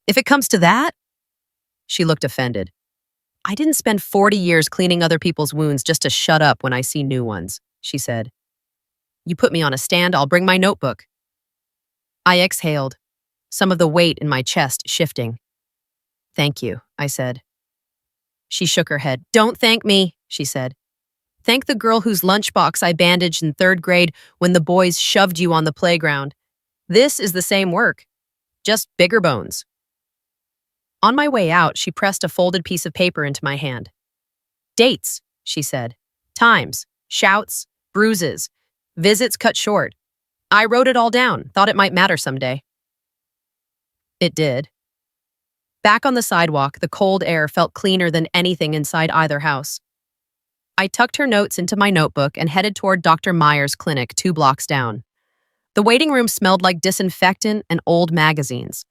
S1: If it comes to that? She looked offended. I didn't spend 40 years cleaning other people's wounds just to shut up when I see new ones, she said. You put me on a stand, I'll bring my notebook. I exhaled, some of the weight in my chest shifting. Thank you, I said. She shook her head. Don't thank me, she said. Thank the girl whose lunchbox I bandaged in 3rd grade when the boys shoved you on the playground. This is the same work, just bigger bones. On my way out, she pressed a folded piece of paper into my hand. Dates, she said. Times, shouts, bruises, visits cut short. I wrote it all down, thought it might matter someday. It did. Back on the sidewalk, the cold air felt cleaner than anything inside either house. I tucked her notes into my notebook and headed toward Dr. Meyer's clinic 2 blocks down. The waiting room smelled like disinfectant and old magazines.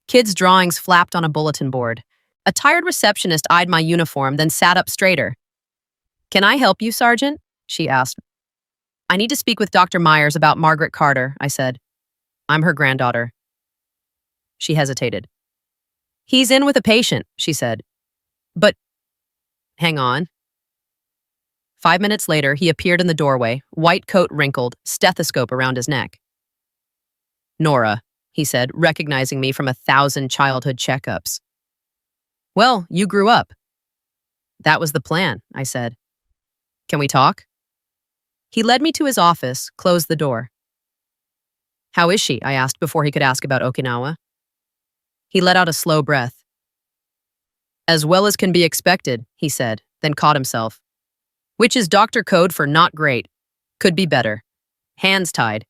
S1: Kids' drawings flapped on a bulletin board. A tired receptionist eyed my uniform, then sat up straighter. Can I help you, Sergeant? She asked. I need to speak with Dr. Myers about Margaret Carter, I said. I'm her granddaughter. She hesitated. He's in with a patient, she said. But, hang on. 5 minutes later, he appeared in the doorway, white coat wrinkled, stethoscope around his neck. Nora, he said, recognizing me from 1,000 childhood checkups. Well, you grew up. That was the plan, I said. Can we talk? He led me to his office, closed the door. How is she? I asked before he could ask about Okinawa. He let out a slow breath. As well as can be expected, he said, then caught himself. Which is doctor code for not great. Could be better. Hands tied.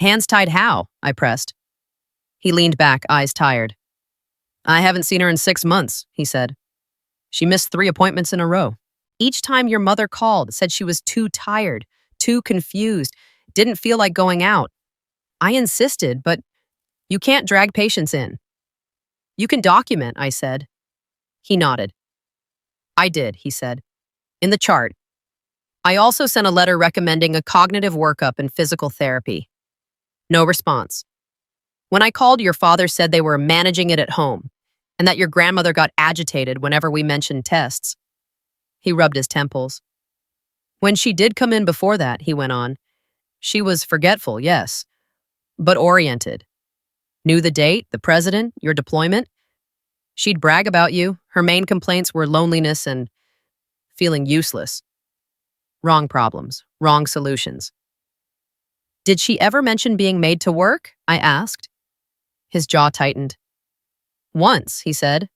S1: Hands tied how? I pressed. He leaned back, eyes tired. I haven't seen her in 6 months, he said. She missed 3 appointments in a row. Each time your mother called, said she was too tired, too confused, didn't feel like going out. I insisted, but you can't drag patients in. You can document, I said. He nodded. I did, he said. In the chart. I also sent a letter recommending a cognitive workup and physical therapy. No response. When I called, your father said they were managing it at home, and that your grandmother got agitated whenever we mentioned tests. He rubbed his temples. When she did come in before that, he went on, she was forgetful, yes, but oriented. Knew the date, the president, your deployment. She'd brag about you. Her main complaints were loneliness and feeling useless. Wrong problems, wrong solutions. Did she ever mention being made to work? I asked. His jaw tightened. Once, he said.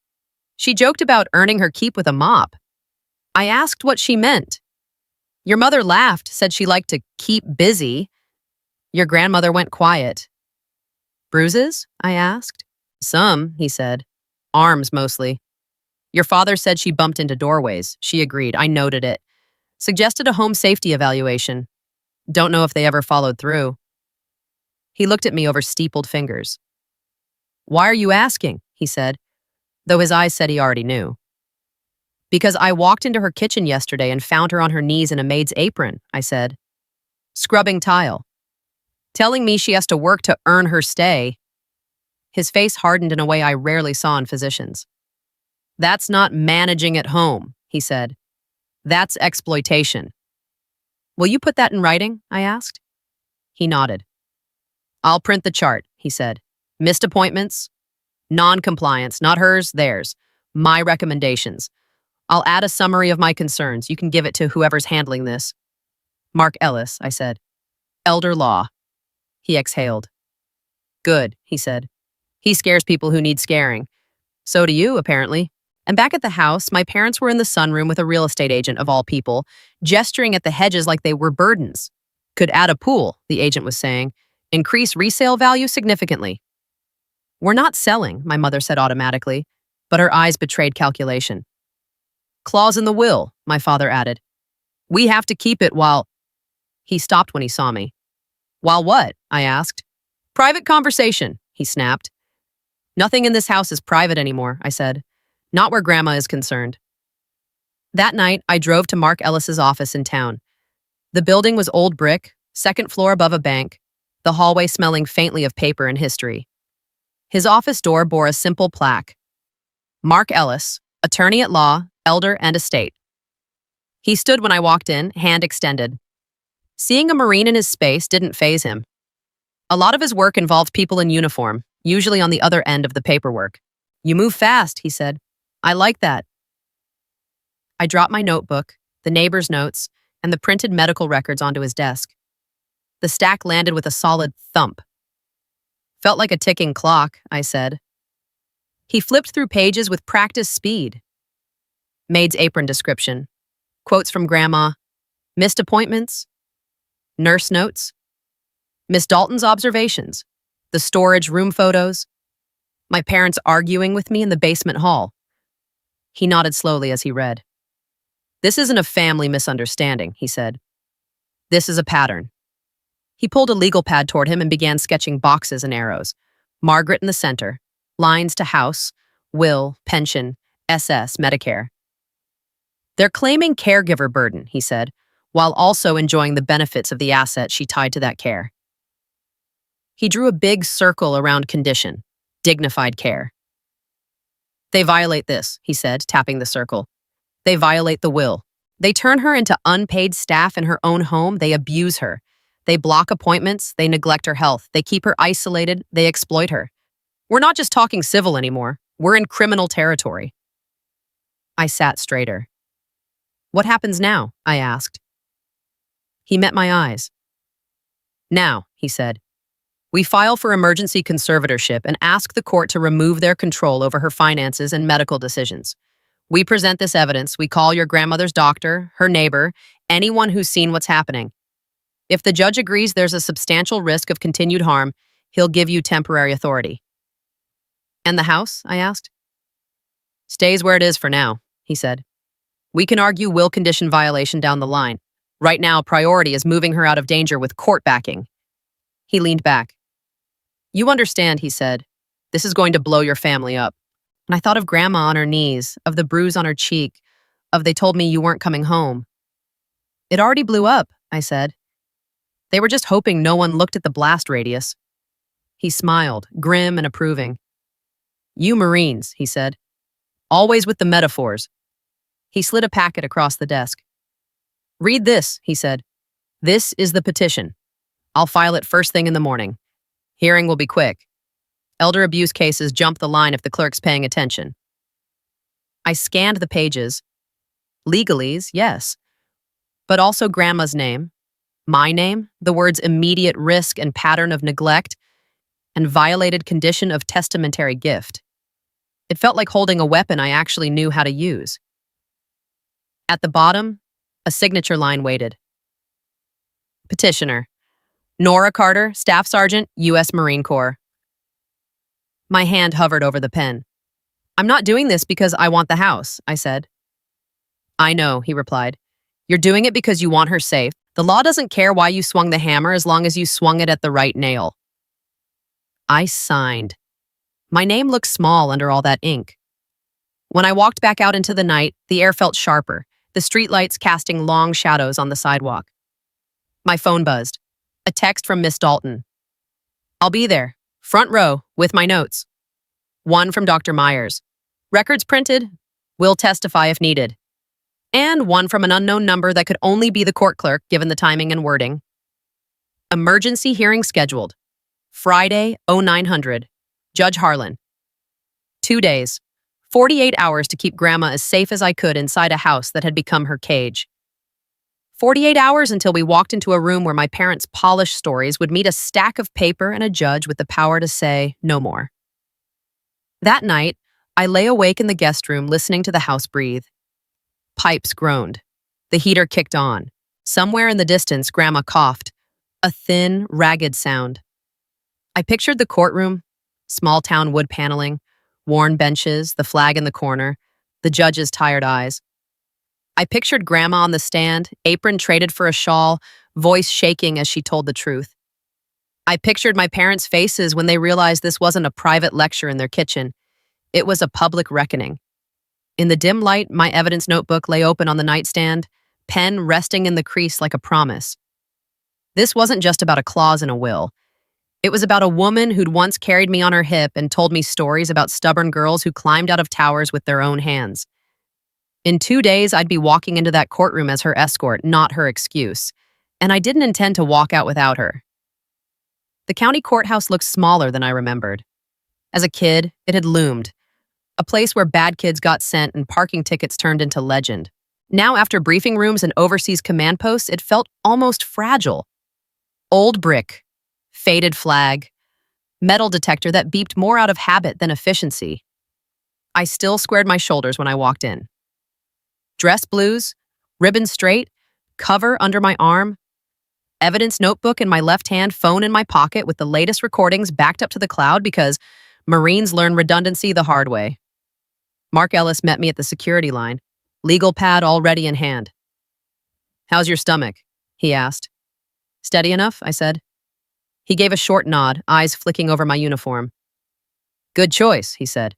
S1: She joked about earning her keep with a mop. I asked what she meant. Your mother laughed, said she liked to keep busy. Your grandmother went quiet. Bruises? I asked. Some, he said. Arms, mostly. Your father said she bumped into doorways. She agreed. I noted it. Suggested a home safety evaluation. Don't know if they ever followed through. He looked at me over steepled fingers. Why are you asking? He said, though his eyes said he already knew. Because I walked into her kitchen yesterday and found her on her knees in a maid's apron, I said. Scrubbing tile. Telling me she has to work to earn her stay. His face hardened in a way I rarely saw in physicians. That's not managing at home, he said. That's exploitation. Will you put that in writing? I asked. He nodded. I'll print the chart, he said. Missed appointments, non-compliance, not hers, theirs. My recommendations. I'll add a summary of my concerns. You can give it to whoever's handling this. Mark Ellis, I said. Elder law. He exhaled. Good, he said. He scares people who need scaring. So do you, apparently. And back at the house, my parents were in the sunroom with a real estate agent of all people, gesturing at the hedges like they were burdens. Could add a pool, the agent was saying. Increase resale value significantly. We're not selling, my mother said automatically, but her eyes betrayed calculation. Clause in the will, my father added. We have to keep it while... He stopped when he saw me. While what? I asked. Private conversation, he snapped. Nothing in this house is private anymore, I said. Not where Grandma is concerned. That night, I drove to Mark Ellis's office in town. The building was old brick, second floor above a bank, the hallway smelling faintly of paper and history. His office door bore a simple plaque. Mark Ellis, attorney at law, elder and estate. He stood when I walked in, hand extended. Seeing a Marine in his space didn't faze him. A lot of his work involved people in uniform, usually on the other end of the paperwork. You move fast, he said. I like that. I dropped my notebook, the neighbor's notes, and the printed medical records onto his desk. The stack landed with a solid thump. Felt like a ticking clock, I said. He flipped through pages with practiced speed. Maid's apron description. Quotes from Grandma. Missed appointments. Nurse notes. Miss Dalton's observations. The storage room photos. My parents arguing with me in the basement hall. He nodded slowly as he read. This isn't a family misunderstanding, he said. This is a pattern. He pulled a legal pad toward him and began sketching boxes and arrows. Margaret in the center. Lines to house, will, pension, SS, Medicare. They're claiming caregiver burden, he said, while also enjoying the benefits of the asset she tied to that care. He drew a big circle around condition, dignified care. They violate this, he said, tapping the circle. They violate the will. They turn her into unpaid staff in her own home. They abuse her. They block appointments. They neglect her health. They keep her isolated. They exploit her. We're not just talking civil anymore. We're in criminal territory. I sat straighter. What happens now? I asked. He met my eyes. Now, he said, we file for emergency conservatorship and ask the court to remove their control over her finances and medical decisions. We present this evidence. We call your grandmother's doctor, her neighbor, anyone who's seen what's happening. If the judge agrees there's a substantial risk of continued harm, he'll give you temporary authority. And the house? I asked. Stays where it is for now, he said. We can argue will condition violation down the line. Right now, priority is moving her out of danger with court backing. He leaned back. You understand, he said. This is going to blow your family up. And I thought of Grandma on her knees, of the bruise on her cheek, of they told me you weren't coming home. It already blew up, I said. They were just hoping no one looked at the blast radius. He smiled, grim and approving. You Marines, he said. Always with the metaphors. He slid a packet across the desk. "Read this," he said. "This is the petition. I'll file it first thing in the morning. Hearing will be quick. Elder abuse cases jump the line if the clerk's paying attention." I scanned the pages. Legalese, yes. But also Grandma's name, my name, the words immediate risk and pattern of neglect, and violated condition of testamentary gift. It felt like holding a weapon I actually knew how to use. At the bottom, a signature line waited. Petitioner, Nora Carter, Staff Sergeant, U.S. Marine Corps. My hand hovered over the pen. "I'm not doing this because I want the house," I said. "I know," he replied. "You're doing it because you want her safe. The law doesn't care why you swung the hammer as long as you swung it at the right nail." I signed. My name looked small under all that ink. When I walked back out into the night, the air felt sharper, the streetlights casting long shadows on the sidewalk. My phone buzzed. A text from Miss Dalton. "I'll be there, front row, with my notes." One from Dr. Myers. "Records printed. Will testify if needed." And one from an unknown number that could only be the court clerk, given the timing and wording. "Emergency hearing scheduled. Friday, 0900. Judge Harlan. 2 days. 48 hours to keep Grandma as safe as I could inside a house that had become her cage. 48 hours until we walked into a room where my parents' polished stories would meet a stack of paper and a judge with the power to say no more." That night, I lay awake in the guest room listening to the house breathe. Pipes groaned. The heater kicked on. Somewhere in the distance, Grandma coughed. A thin, ragged sound. I pictured the courtroom, small-town wood paneling, worn benches, the flag in the corner, the judge's tired eyes. I pictured Grandma on the stand, apron traded for a shawl, voice shaking as she told the truth. I pictured my parents' faces when they realized this wasn't a private lecture in their kitchen. It was a public reckoning. In the dim light, my evidence notebook lay open on the nightstand, pen resting in the crease like a promise. This wasn't just about a clause in a will. It was about a woman who'd once carried me on her hip and told me stories about stubborn girls who climbed out of towers with their own hands. In 2 days, I'd be walking into that courtroom as her escort, not her excuse. And I didn't intend to walk out without her. The county courthouse looked smaller than I remembered. As a kid, it had loomed. A place where bad kids got sent and parking tickets turned into legend. Now, after briefing rooms and overseas command posts, it felt almost fragile. Old brick, faded flag, metal detector that beeped more out of habit than efficiency. I still squared my shoulders when I walked in. Dress blues, ribbon straight, cover under my arm, evidence notebook in my left hand, phone in my pocket with the latest recordings backed up to the cloud because Marines learn redundancy the hard way. Mark Ellis met me at the security line, legal pad already in hand. "How's your stomach?" he asked. "Steady enough," I said. He gave a short nod, eyes flicking over my uniform. "Good choice," he said.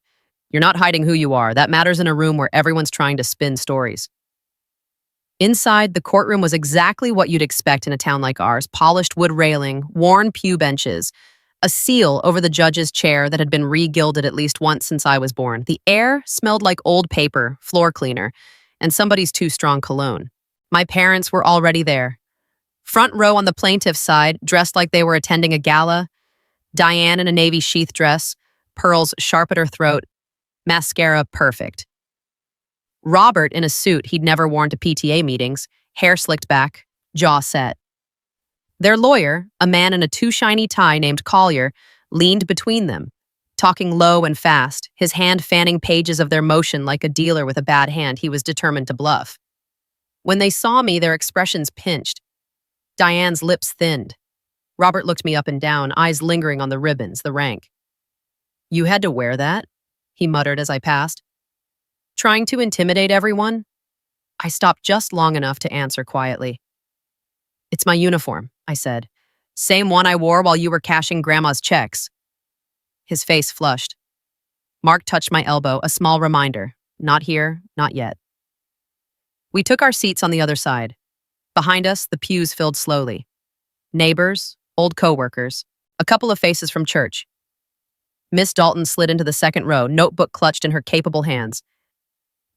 S1: "You're not hiding who you are. That matters in a room where everyone's trying to spin stories." Inside, the courtroom was exactly what you'd expect in a town like ours: polished wood railing, worn pew benches, a seal over the judge's chair that had been re-gilded at least once since I was born. The air smelled like old paper, floor cleaner, and somebody's too strong cologne. My parents were already there. Front row on the plaintiff's side, dressed like they were attending a gala. Diane in a navy sheath dress, pearls sharp at her throat, mascara perfect. Robert in a suit he'd never worn to PTA meetings, hair slicked back, jaw set. Their lawyer, a man in a too shiny tie named Collier, leaned between them, talking low and fast, his hand fanning pages of their motion like a dealer with a bad hand he was determined to bluff. When they saw me, their expressions pinched. Diane's lips thinned. Robert looked me up and down, eyes lingering on the ribbons, the rank. "You had to wear that?" he muttered as I passed. "Trying to intimidate everyone?" I stopped just long enough to answer quietly. "It's my uniform," I said. "Same one I wore while you were cashing Grandma's checks." His face flushed. Mark touched my elbow, a small reminder. Not here, not yet. We took our seats on the other side. Behind us, the pews filled slowly. Neighbors, old co-workers, a couple of faces from church. Miss Dalton slid into the second row, notebook clutched in her capable hands.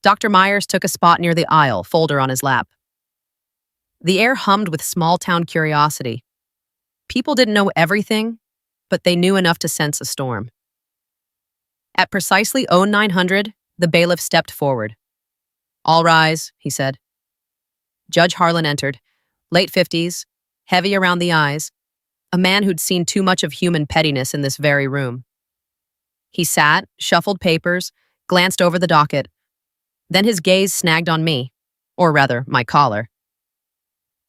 S1: Dr. Myers took a spot near the aisle, folder on his lap. The air hummed with small-town curiosity. People didn't know everything, but they knew enough to sense a storm. At precisely 0900, the bailiff stepped forward. "All rise," he said. Judge Harlan entered, late 50s, heavy around the eyes, a man who'd seen too much of human pettiness in this very room. He sat, shuffled papers, glanced over the docket. Then his gaze snagged on me, or rather, my collar.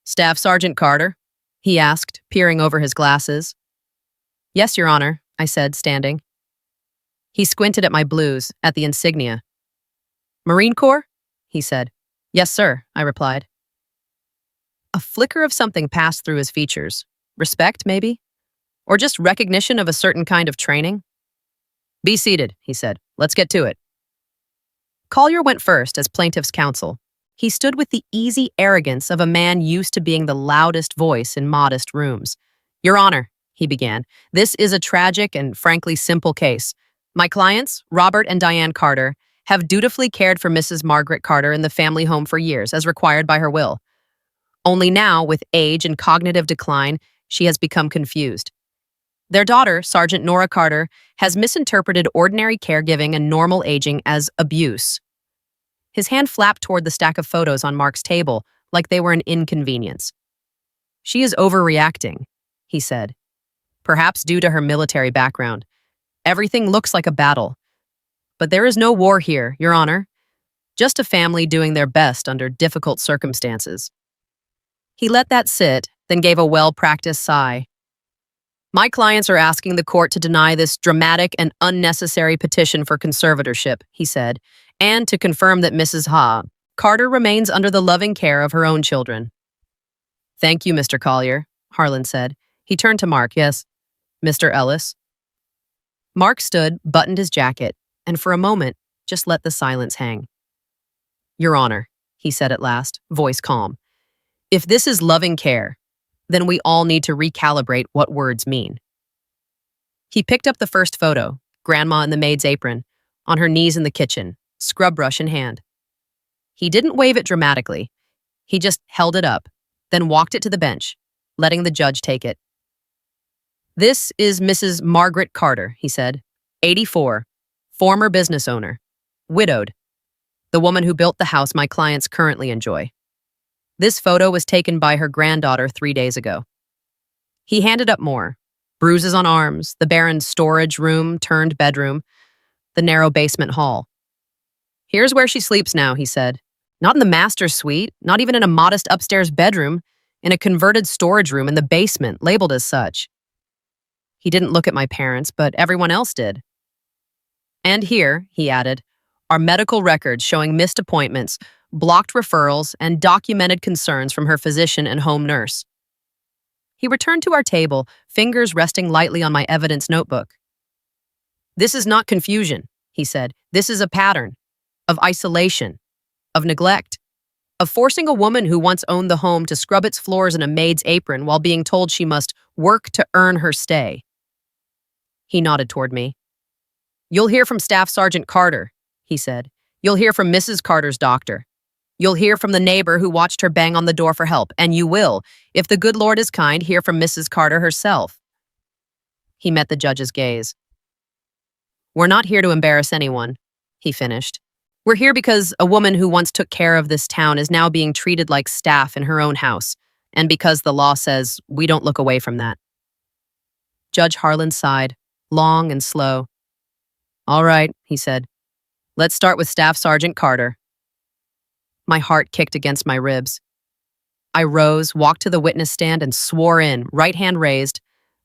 S1: "Staff Sergeant Carter?" he asked, peering over his glasses. "Yes, Your Honor," I said, standing. He squinted at my blues, at the insignia. "Marine Corps?" he said. "Yes, sir," I replied. A flicker of something passed through his features. Respect, maybe? Or just recognition of a certain kind of training? "Be seated," he said. "Let's get to it." Collier went first as plaintiff's counsel. He stood with the easy arrogance of a man used to being the loudest voice in modest rooms. "Your Honor," he began, "this is a tragic and frankly simple case. My clients, Robert and Diane Carter, have dutifully cared for Mrs. Margaret Carter in the family home for years, as required by her will. Only now, with age and cognitive decline, she has become confused. Their daughter, Sergeant Nora Carter, has misinterpreted ordinary caregiving and normal aging as abuse." His hand flapped toward the stack of photos on Mark's table, like they were an inconvenience. "She is overreacting," he said, "perhaps due to her military background. Everything looks like a battle. But there is no war here, Your Honor. Just a family doing their best under difficult circumstances." He let that sit, then gave a well-practiced sigh. "My clients are asking the court to deny this dramatic and unnecessary petition for conservatorship," he said, "and to confirm that Mrs. Carter remains under the loving care of her own children." "Thank you, Mr. Collier," Harlan said. He turned to Mark. "Yes, Mr. Ellis?" Mark stood, buttoned his jacket, and for a moment, just let the silence hang. "Your Honor," he said at last, voice calm, "if this is loving care, then we all need to recalibrate what words mean." He picked up the first photo, Grandma in the maid's apron, on her knees in the kitchen, scrub brush in hand. He didn't wave it dramatically. He just held it up, then walked it to the bench, letting the judge take it. "This is Mrs. Margaret Carter," he said, 84, former business owner, widowed, the woman who built the house my clients currently enjoy. This photo was taken by her granddaughter 3 days ago." He handed up more. Bruises on arms, the Baron's storage room turned bedroom, the narrow basement hall. "Here's where she sleeps now," he said. "Not in the master suite, not even in a modest upstairs bedroom, in a converted storage room in the basement, labeled as such." He didn't look at my parents, but everyone else did. "And here," he added, "are medical records showing missed appointments, blocked referrals, and documented concerns from her physician and home nurse." He returned to our table, fingers resting lightly on my evidence notebook. "This is not confusion," he said. "This is a pattern of isolation, of neglect, of forcing a woman who once owned the home to scrub its floors in a maid's apron while being told she must work to earn her stay." He nodded toward me. "You'll hear from Staff Sergeant Carter," he said. "You'll hear from Mrs. Carter's doctor. You'll hear from the neighbor who watched her bang on the door for help, and you will, if the good Lord is kind, hear from Mrs. Carter herself." He met the judge's gaze. "We're not here to embarrass anyone," he finished. "We're here because a woman who once took care of this town is now being treated like staff in her own house, and because the law says we don't look away from that." Judge Harlan sighed, long and slow. "All right," he said. "Let's start with Staff Sergeant Carter." My heart kicked against my ribs. I rose, walked to the witness stand, and swore in, right hand raised,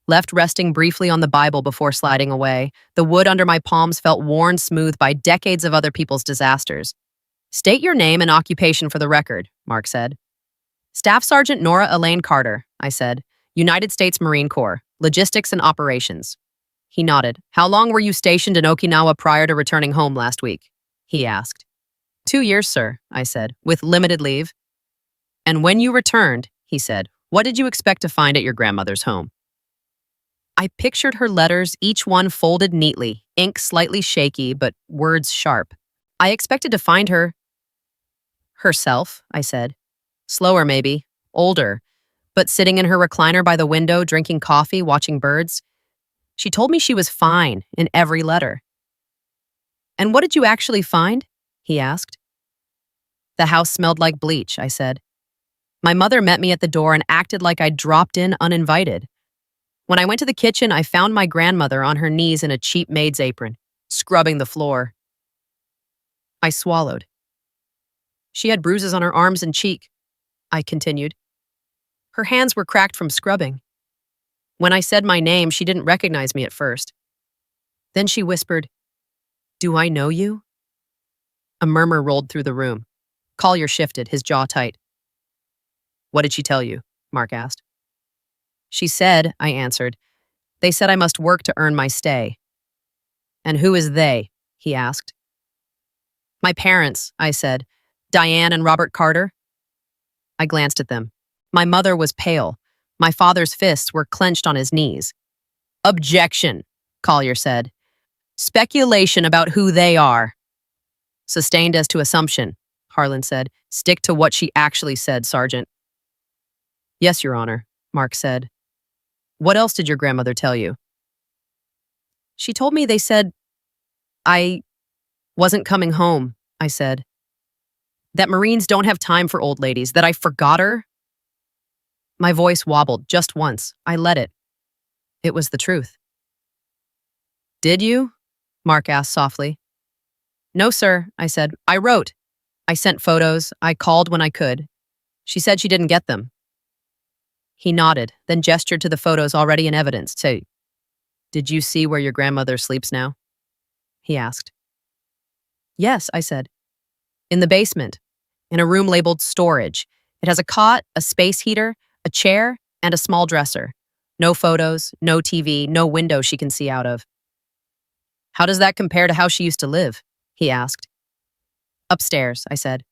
S1: left resting briefly on the Bible before sliding away. The wood under my palms felt worn smooth by decades of other people's disasters. "State your name and occupation for the record," Mark said. "Staff Sergeant Nora Elaine Carter," I said. "United States Marine Corps, Logistics and Operations." He nodded. "How long were you stationed in Okinawa prior to returning home last week?" he asked. 2 years, sir," I said, "with limited leave." "And when you returned," he said, "what did you expect to find at your grandmother's home?" I pictured her letters, each one folded neatly, ink slightly shaky, but words sharp. I expected to find her Herself, I said. Slower, maybe. Older. But sitting in her recliner by the window, drinking coffee, watching birds. She told me she was fine in every letter. And what did you actually find? He asked. The house smelled like bleach, I said. My mother met me at the door and acted like I'd dropped in uninvited. When I went to the kitchen, I found my grandmother on her knees in a cheap maid's apron, scrubbing the floor. I swallowed. She had bruises on her arms and cheek, I continued. Her hands were cracked from scrubbing. When I said my name, she didn't recognize me at first. Then she whispered, "Do I know you?" A murmur rolled through the room. Collier shifted, his jaw tight. What did she tell you? Mark asked. She said, I answered, they said I must work to earn my stay. And who is they? He asked. My parents, I said. Diane and Robert Carter. I glanced at them. My mother was pale. My father's fists were clenched on his knees. Objection, Collier said. Speculation about who they are. Sustained as to assumption, Harlan said. Stick to what she actually said, Sergeant. Yes, Your Honor, Mark said. What else did your grandmother tell you? She told me they said I wasn't coming home, I said. That Marines don't have time for old ladies, that I forgot her. My voice wobbled just once. I let it. It was the truth. Did you? Mark asked softly. No, sir, I said. I wrote. I sent photos. I called when I could. She said she didn't get them. He nodded, then gestured to the photos already in evidence. Say, did you see where your grandmother sleeps now? He asked. Yes, I said. In the basement, in a room labeled storage. It has a cot, a space heater, a chair, and a small dresser. No photos, no TV, no window she can see out of. How does that compare to how she used to live? He asked. Upstairs, I said.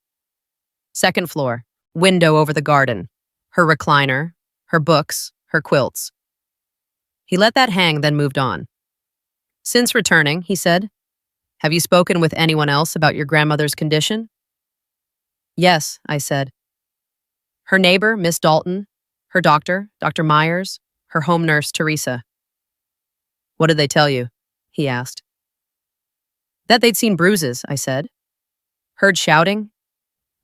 S1: Second floor, window over the garden. Her recliner, her books, her quilts. He let that hang, then moved on. Since returning, he said, have you spoken with anyone else about your grandmother's condition? Yes, I said. Her neighbor, Miss Dalton, her doctor, Dr. Myers, her home nurse, Teresa. What did they tell you? He asked. That they'd seen bruises, I said. Heard shouting.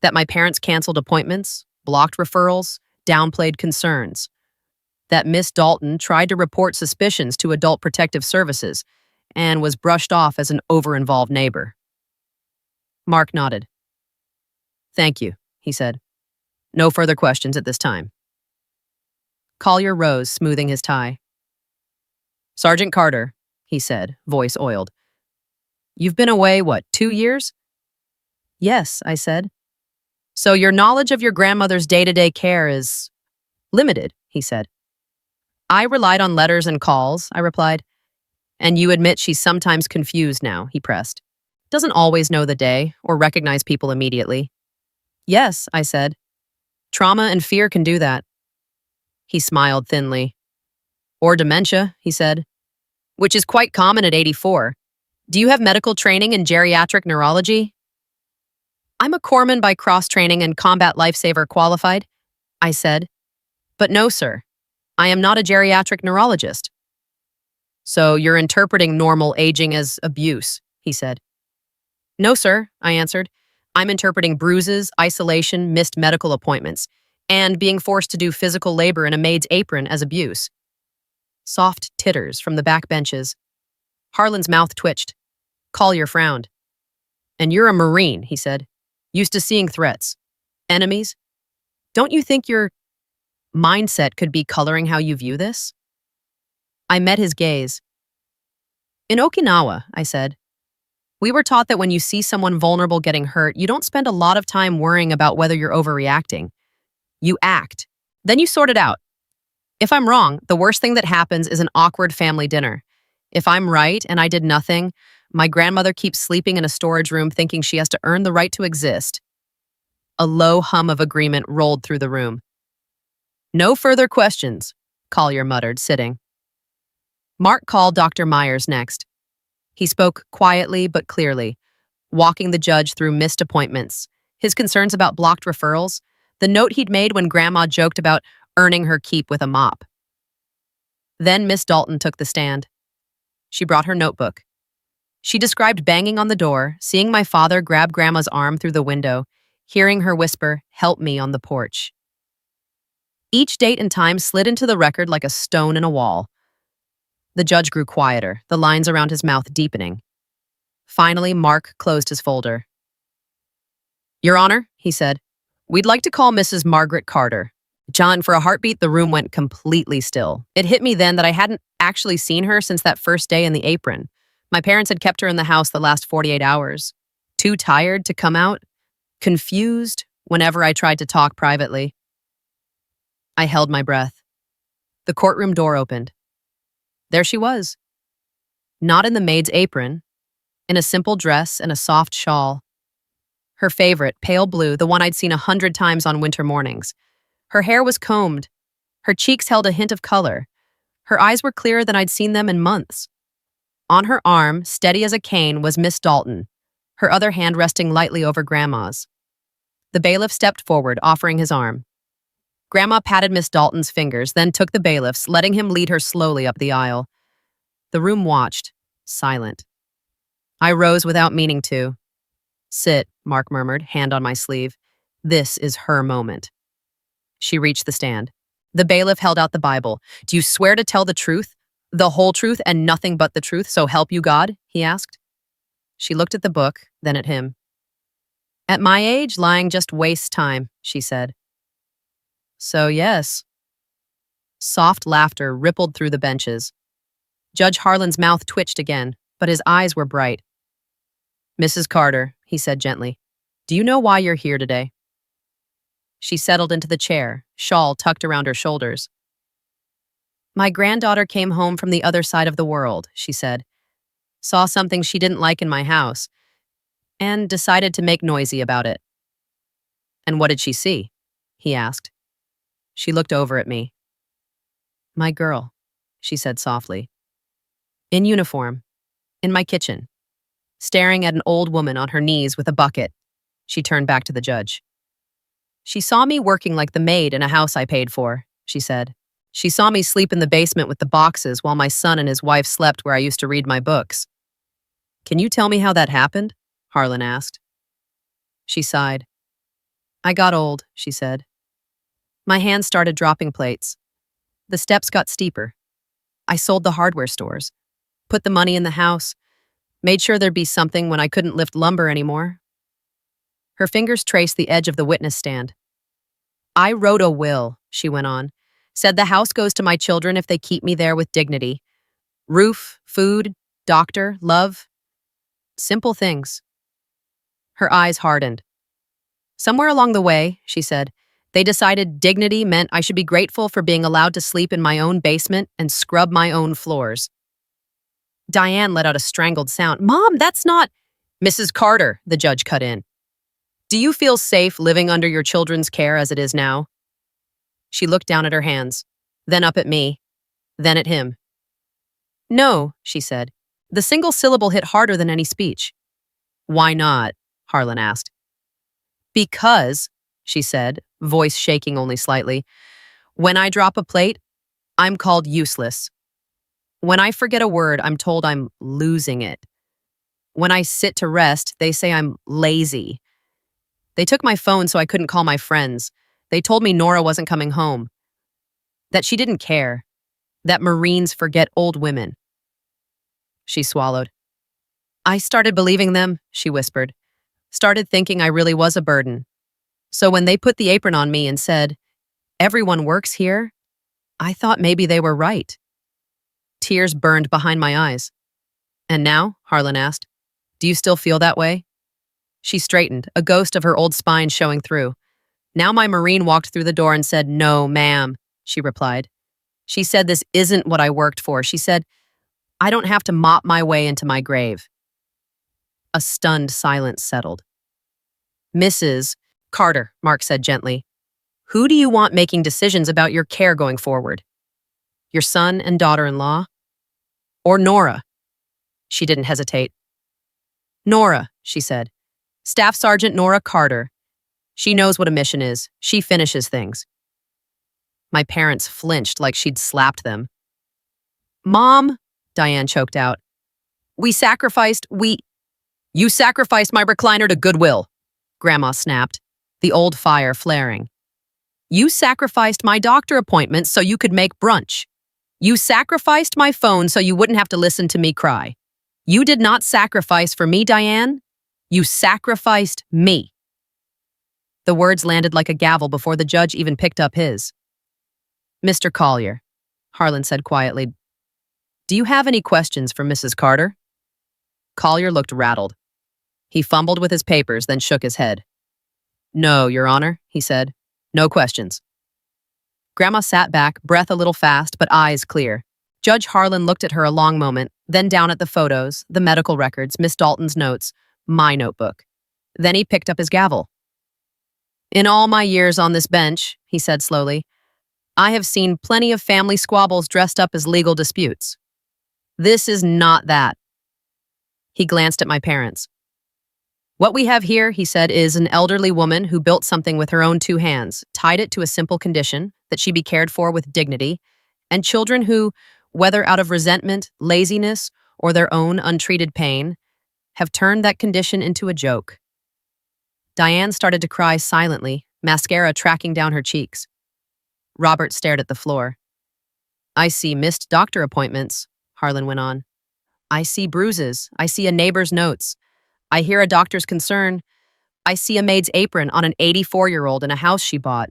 S1: That my parents canceled appointments, blocked referrals, downplayed concerns. That Miss Dalton tried to report suspicions to Adult Protective Services and was brushed off as an over-involved neighbor. Mark nodded. Thank you, he said. No further questions at this time. Collier rose, smoothing his tie. Sergeant Carter, he said, voice oiled. You've been away, 2 years? Yes, I said. So your knowledge of your grandmother's day-to-day care is limited, he said. I relied on letters and calls, I replied. And you admit she's sometimes confused now, he pressed. Doesn't always know the day or recognize people immediately. Yes, I said. Trauma and fear can do that. He smiled thinly. Or dementia, he said, which is quite common at 84. Do you have medical training in geriatric neurology? I'm a corpsman by cross-training and combat lifesaver qualified, I said. But no, sir. I am not a geriatric neurologist. So you're interpreting normal aging as abuse, he said. No, sir, I answered. I'm interpreting bruises, isolation, missed medical appointments, and being forced to do physical labor in a maid's apron as abuse. Soft titters from the back benches. Harlan's mouth twitched. Collier frowned. And you're a Marine, he said. Used to seeing threats. Enemies? Don't you think your mindset could be coloring how you view this? I met his gaze. In Okinawa, I said, we were taught that when you see someone vulnerable getting hurt, you don't spend a lot of time worrying about whether you're overreacting. You act. Then you sort it out. If I'm wrong, the worst thing that happens is an awkward family dinner. If I'm right and I did nothing, my grandmother keeps sleeping in a storage room thinking she has to earn the right to exist. A low hum of agreement rolled through the room. No further questions, Collier muttered, sitting. Mark called Dr. Myers next. He spoke quietly but clearly, walking the judge through missed appointments, His concerns about blocked referrals, the note he'd made when Grandma joked about earning her keep with a mop. Then Miss Dalton took the stand. She brought her notebook. She described banging on the door, seeing my father grab Grandma's arm through the window, hearing her whisper, "Help me," on the porch. Each date and time slid into the record like a stone in a wall. The judge grew quieter, the lines around his mouth deepening. Finally, Mark closed his folder. "Your Honor," he said, "we'd like to call Mrs. Margaret Carter." John, for a heartbeat, the room went completely still. It hit me then that I hadn't actually seen her since that first day in the apron. My parents had kept her in the house the last 48 hours. Too tired to come out, confused whenever I tried to talk privately. I held my breath. The courtroom door opened. There she was. Not in the maid's apron, in a simple dress and a soft shawl. Her favorite, pale blue, the one I'd seen 100 times on winter mornings. Her hair was combed. Her cheeks held a hint of color. Her eyes were clearer than I'd seen them in months. On her arm, steady as a cane, was Miss Dalton, her other hand resting lightly over Grandma's. The bailiff stepped forward, offering his arm. Grandma patted Miss Dalton's fingers, then took the bailiff's, letting him lead her slowly up the aisle. The room watched, silent. I rose without meaning to. "Sit," Mark murmured, hand on my sleeve. "This is her moment." She reached the stand. The bailiff held out the Bible. "Do you swear to tell the truth? The whole truth and nothing but the truth, so help you God?" he asked. She looked at the book, then at him. "At my age, lying just wastes time," she said. "So yes." Soft laughter rippled through the benches. Judge Harlan's mouth twitched again, but his eyes were bright. "Mrs. Carter," he said gently, "do you know why you're here today?" She settled into the chair, shawl tucked around her shoulders. "My granddaughter came home from the other side of the world," she said. "Saw something she didn't like in my house, and decided to make noisy about it." "And what did she see?" he asked. She looked over at me. "My girl," she said softly. "In uniform, in my kitchen, staring at an old woman on her knees with a bucket." She turned back to the judge. "She saw me working like the maid in a house I paid for," she said. "She saw me sleep in the basement with the boxes while my son and his wife slept where I used to read my books." "Can you tell me how that happened?" Harlan asked. She sighed. "I got old," she said. My hands started dropping plates. The steps got steeper. I sold the hardware stores, put the money in the house, made sure there'd be something when I couldn't lift lumber anymore. Her fingers traced the edge of the witness stand. "I wrote a will," she went on. "Said the house goes to my children if they keep me there with dignity. Roof, food, doctor, love. Simple things." Her eyes hardened. "Somewhere along the way," she said, "they decided dignity meant I should be grateful for being allowed to sleep in my own basement and scrub my own floors." Diane let out a strangled sound. "Mom, that's not—" "Mrs. Carter," the judge cut in. "Do you feel safe living under your children's care as it is now?" She looked down at her hands, then up at me, then at him. "No," she said. The single syllable hit harder than any speech. "Why not?" Harlan asked. "Because," she said, voice shaking only slightly, "when I drop a plate, I'm called useless. When I forget a word, I'm told I'm losing it. When I sit to rest, they say I'm lazy. They took my phone so I couldn't call my friends. They told me Nora wasn't coming home. That she didn't care. That Marines forget old women." She swallowed. "I started believing them," she whispered. "Started thinking I really was a burden. So when they put the apron on me and said, 'Everyone works here,' I thought maybe they were right." Tears burned behind my eyes. "And now?" Harlan asked. "Do you still feel that way?" She straightened, a ghost of her old spine showing through. Now my Marine walked through the door and said, "No, ma'am," she replied. She said, "This isn't what I worked for." She said, "I don't have to mop my way into my grave." A stunned silence settled. "Mrs. Carter," Mark said gently, "who do you want making decisions about your care going forward? Your son and daughter-in-law? Or Nora?" She didn't hesitate. "Nora," she said. "Staff Sergeant Nora Carter. She knows what a mission is. She finishes things. My parents flinched like she'd slapped them. Mom, Diane choked out. You sacrificed my recliner to Goodwill, Grandma snapped, the old fire flaring. You sacrificed my doctor appointment so you could make brunch. You sacrificed my phone so you wouldn't have to listen to me cry. You did not sacrifice for me, Diane. You sacrificed me. The words landed like a gavel before the judge even picked up his. Mr. Collier, Harlan said quietly, do you have any questions for Mrs. Carter? Collier looked rattled. He fumbled with his papers, then shook his head. No, Your Honor, he said. No questions. Grandma sat back, breath a little fast, but eyes clear. Judge Harlan looked at her a long moment, then down at the photos, the medical records, Miss Dalton's notes, my notebook. Then he picked up his gavel. In all my years on this bench, he said slowly, I have seen plenty of family squabbles dressed up as legal disputes. This is not that. He glanced at my parents. What we have here, he said, is an elderly woman who built something with her own two hands, tied it to a simple condition, that she be cared for with dignity, and children who, whether out of resentment, laziness, or their own untreated pain, have turned that condition into a joke. Diane started to cry silently, mascara tracking down her cheeks. Robert stared at the floor. I see missed doctor appointments, Harlan went on. I see bruises. I see a neighbor's notes. I hear a doctor's concern. I see a maid's apron on an 84-year-old in a house she bought.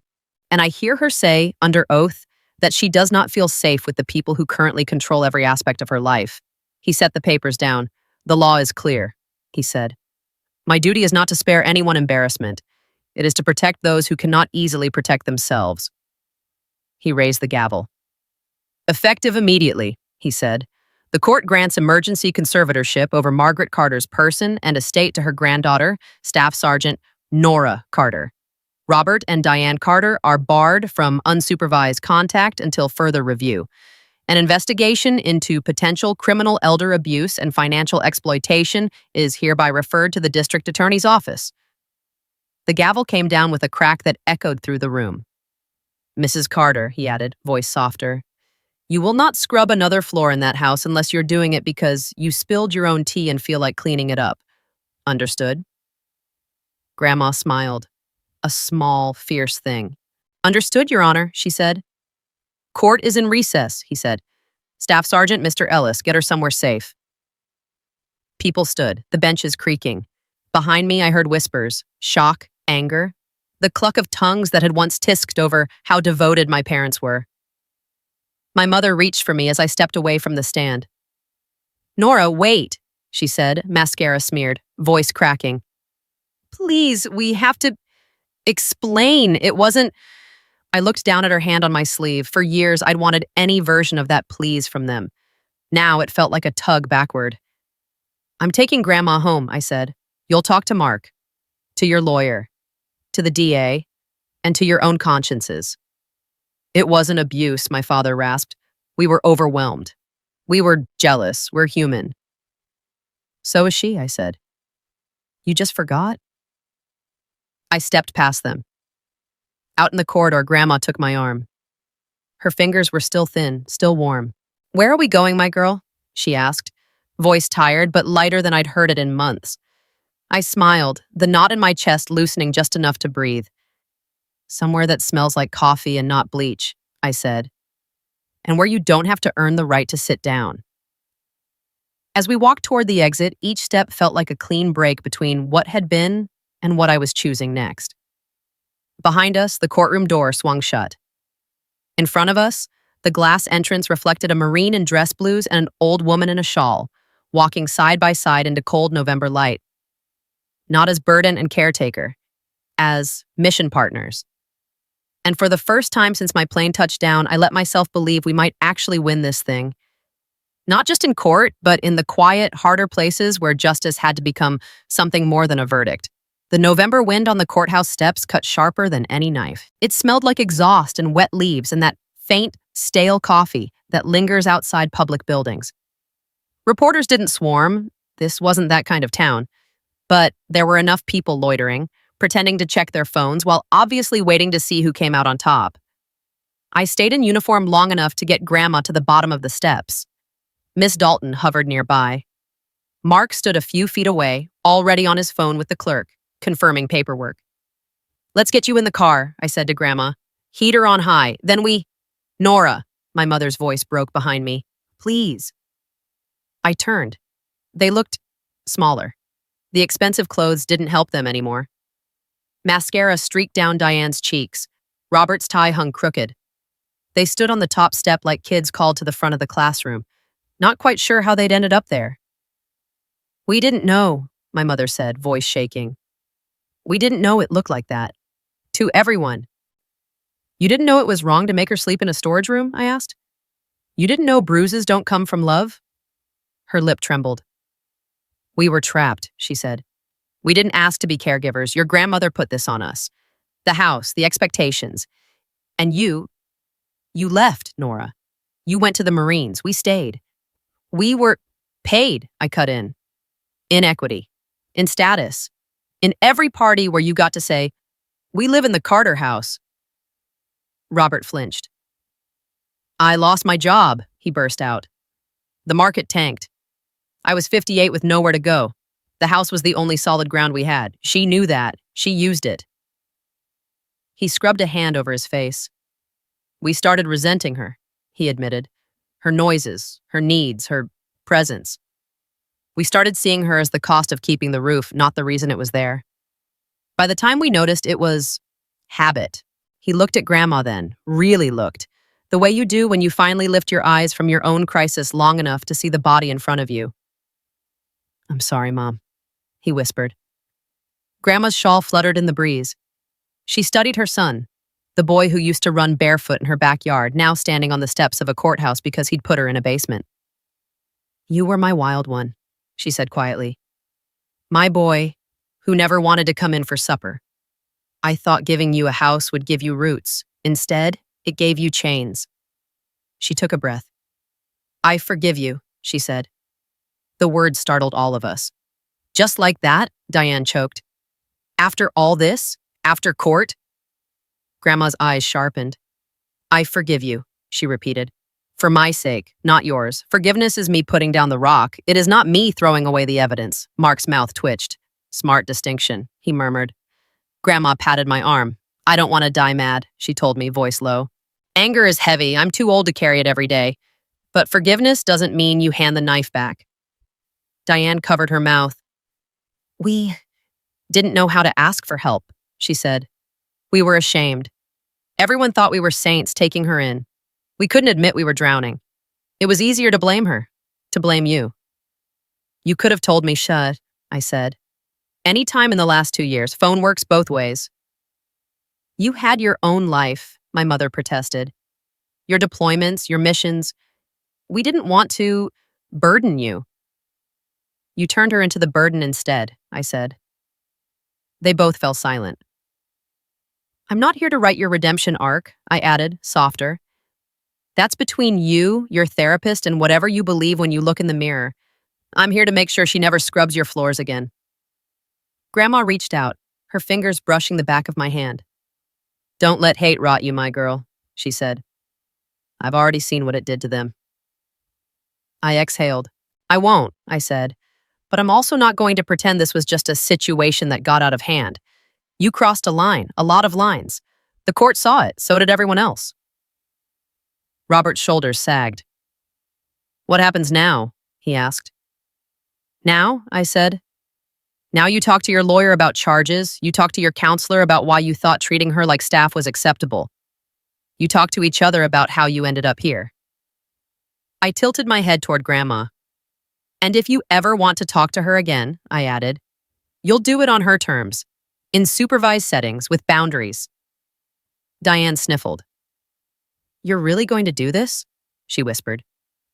S1: And I hear her say, under oath, that she does not feel safe with the people who currently control every aspect of her life. He set the papers down. The law is clear, he said. My duty is not to spare anyone embarrassment. It is to protect those who cannot easily protect themselves. He raised the gavel. Effective immediately, he said. The court grants emergency conservatorship over Margaret Carter's person and estate to her granddaughter, Staff Sergeant Nora Carter. Robert and Diane Carter are barred from unsupervised contact until further review. An investigation into potential criminal elder abuse and financial exploitation is hereby referred to the district attorney's office. The gavel came down with a crack that echoed through the room. Mrs. Carter, he added, voice softer, you will not scrub another floor in that house unless you're doing it because you spilled your own tea and feel like cleaning it up. Understood? Grandma smiled. A small, fierce thing. Understood, Your Honor, she said. Court is in recess, he said. Staff Sergeant Mr. Ellis, get her somewhere safe. People stood, the benches creaking. Behind me, I heard whispers, shock, anger, the cluck of tongues that had once tisked over how devoted my parents were. My mother reached for me as I stepped away from the stand. Nora, wait, she said, mascara smeared, voice cracking. Please, we have to explain. It wasn't... I looked down at her hand on my sleeve. For years, I'd wanted any version of that please from them. Now it felt like a tug backward. I'm taking Grandma home, I said. You'll talk to Mark, to your lawyer, to the DA, and to your own consciences. It wasn't abuse, my father rasped. We were overwhelmed. We were jealous. We're human. So is she, I said. You just forgot? I stepped past them. Out in the corridor, Grandma took my arm. Her fingers were still thin, still warm. Where are we going, my girl? She asked, voice tired but lighter than I'd heard it in months. I smiled, the knot in my chest loosening just enough to breathe. Somewhere that smells like coffee and not bleach, I said. And where you don't have to earn the right to sit down. As we walked toward the exit, each step felt like a clean break between what had been and what I was choosing next. Behind us, the courtroom door swung shut. In front of us, the glass entrance reflected a Marine in dress blues and an old woman in a shawl, walking side by side into cold November light. Not as burden and caretaker, as mission partners. And for the first time since my plane touched down, I let myself believe we might actually win this thing. Not just in court, but in the quiet, harder places where justice had to become something more than a verdict. The November wind on the courthouse steps cut sharper than any knife. It smelled like exhaust and wet leaves and that faint, stale coffee that lingers outside public buildings. Reporters didn't swarm. This wasn't that kind of town. But there were enough people loitering, pretending to check their phones while obviously waiting to see who came out on top. I stayed in uniform long enough to get Grandma to the bottom of the steps. Miss Dalton hovered nearby. Mark stood a few feet away, already on his phone with the clerk, confirming paperwork. "Let's get you in the car," I said to Grandma. "Heater on high, then we—" "Nora," my mother's voice broke behind me. "Please." I turned. They looked smaller. The expensive clothes didn't help them anymore. Mascara streaked down Diane's cheeks. Robert's tie hung crooked. They stood on the top step like kids called to the front of the classroom, not quite sure how they'd ended up there. "We didn't know," my mother said, voice shaking. "We didn't know it looked like that. To everyone." "You didn't know it was wrong to make her sleep in a storage room?" I asked. "You didn't know bruises don't come from love?" Her lip trembled. "We were trapped," she said. "We didn't ask to be caregivers. Your grandmother put this on us. The house, the expectations. And you left, Nora. You went to the Marines. We stayed. We were paid," I cut in. "In equity, in status, in every party where you got to say, 'We live in the Carter house.'" Robert flinched. "I lost my job," he burst out. "The market tanked. I was 58 with nowhere to go. The house was the only solid ground we had. She knew that. She used it." He scrubbed a hand over his face. "We started resenting her," he admitted. "Her noises, her needs, her presence. We started seeing her as the cost of keeping the roof, not the reason it was there. By the time we noticed, it was habit." He looked at Grandma then, really looked, the way you do when you finally lift your eyes from your own crisis long enough to see the body in front of you. "I'm sorry, Mom," he whispered. Grandma's shawl fluttered in the breeze. She studied her son, the boy who used to run barefoot in her backyard, now standing on the steps of a courthouse because he'd put her in a basement. "You were my wild one," she said quietly. "My boy, who never wanted to come in for supper. I thought giving you a house would give you roots. Instead, it gave you chains." She took a breath. "I forgive you," she said. The word startled all of us. "Just like that?" Diane choked. "After all this? After court?" Grandma's eyes sharpened. "I forgive you," she repeated. "For my sake, not yours. Forgiveness is me putting down the rock. It is not me throwing away the evidence." Mark's mouth twitched. "Smart distinction," he murmured. Grandma patted my arm. "I don't want to die mad," she told me, voice low. "Anger is heavy. I'm too old to carry it every day. But forgiveness doesn't mean you hand the knife back." Diane covered her mouth. "We didn't know how to ask for help," she said. "We were ashamed. Everyone thought we were saints taking her in. We couldn't admit we were drowning. It was easier to blame her, to blame you." "You could have told me, shut," I said. "Any time in the last 2 years. Phone works both ways." "You had your own life," my mother protested. "Your deployments, your missions. We didn't want to burden you." "You turned her into the burden instead," I said. They both fell silent. "I'm not here to write your redemption arc," I added, softer. "That's between you, your therapist, and whatever you believe when you look in the mirror. I'm here to make sure she never scrubs your floors again." Grandma reached out, her fingers brushing the back of my hand. "Don't let hate rot you, my girl," she said. "I've already seen what it did to them." I exhaled. "I won't," I said. "But I'm also not going to pretend this was just a situation that got out of hand. You crossed a line, a lot of lines. The court saw it, so did everyone else." Robert's shoulders sagged. "What happens now?" he asked. "Now?" I said. "Now you talk to your lawyer about charges. You talk to your counselor about why you thought treating her like staff was acceptable. You talk to each other about how you ended up here." I tilted my head toward Grandma. "And if you ever want to talk to her again," I added, "you'll do it on her terms, in supervised settings with boundaries." Diane sniffled. "You're really going to do this?" she whispered.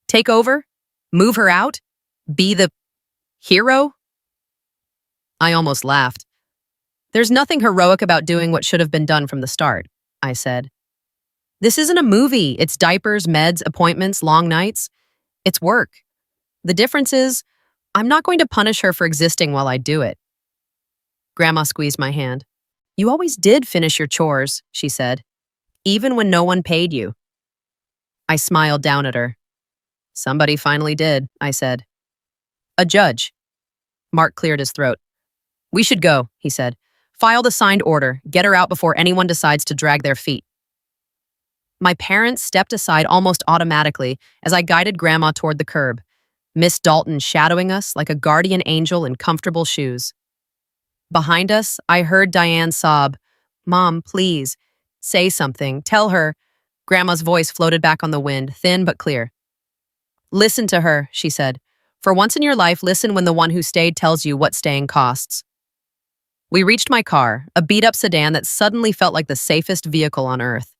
S1: "Take over? Move her out? Be the hero?" I almost laughed. "There's nothing heroic about doing what should have been done from the start," I said. "This isn't a movie. It's diapers, meds, appointments, long nights. It's work. The difference is, I'm not going to punish her for existing while I do it." Grandma squeezed my hand. You always did finish your chores, she said, even when no one paid you. I smiled down at her. Somebody finally did, I said. A judge. Mark cleared his throat. We should go, he said. File the signed order. Get her out before anyone decides to drag their feet. My parents stepped aside almost automatically as I guided Grandma toward the curb, Miss Dalton shadowing us like a guardian angel in comfortable shoes. Behind us, I heard Diane sob, Mom, please, say something, tell her. Grandma's voice floated back on the wind, thin but clear. Listen to her, she said. For once in your life, listen when the one who stayed tells you what staying costs. We reached my car, a beat-up sedan that suddenly felt like the safest vehicle on earth.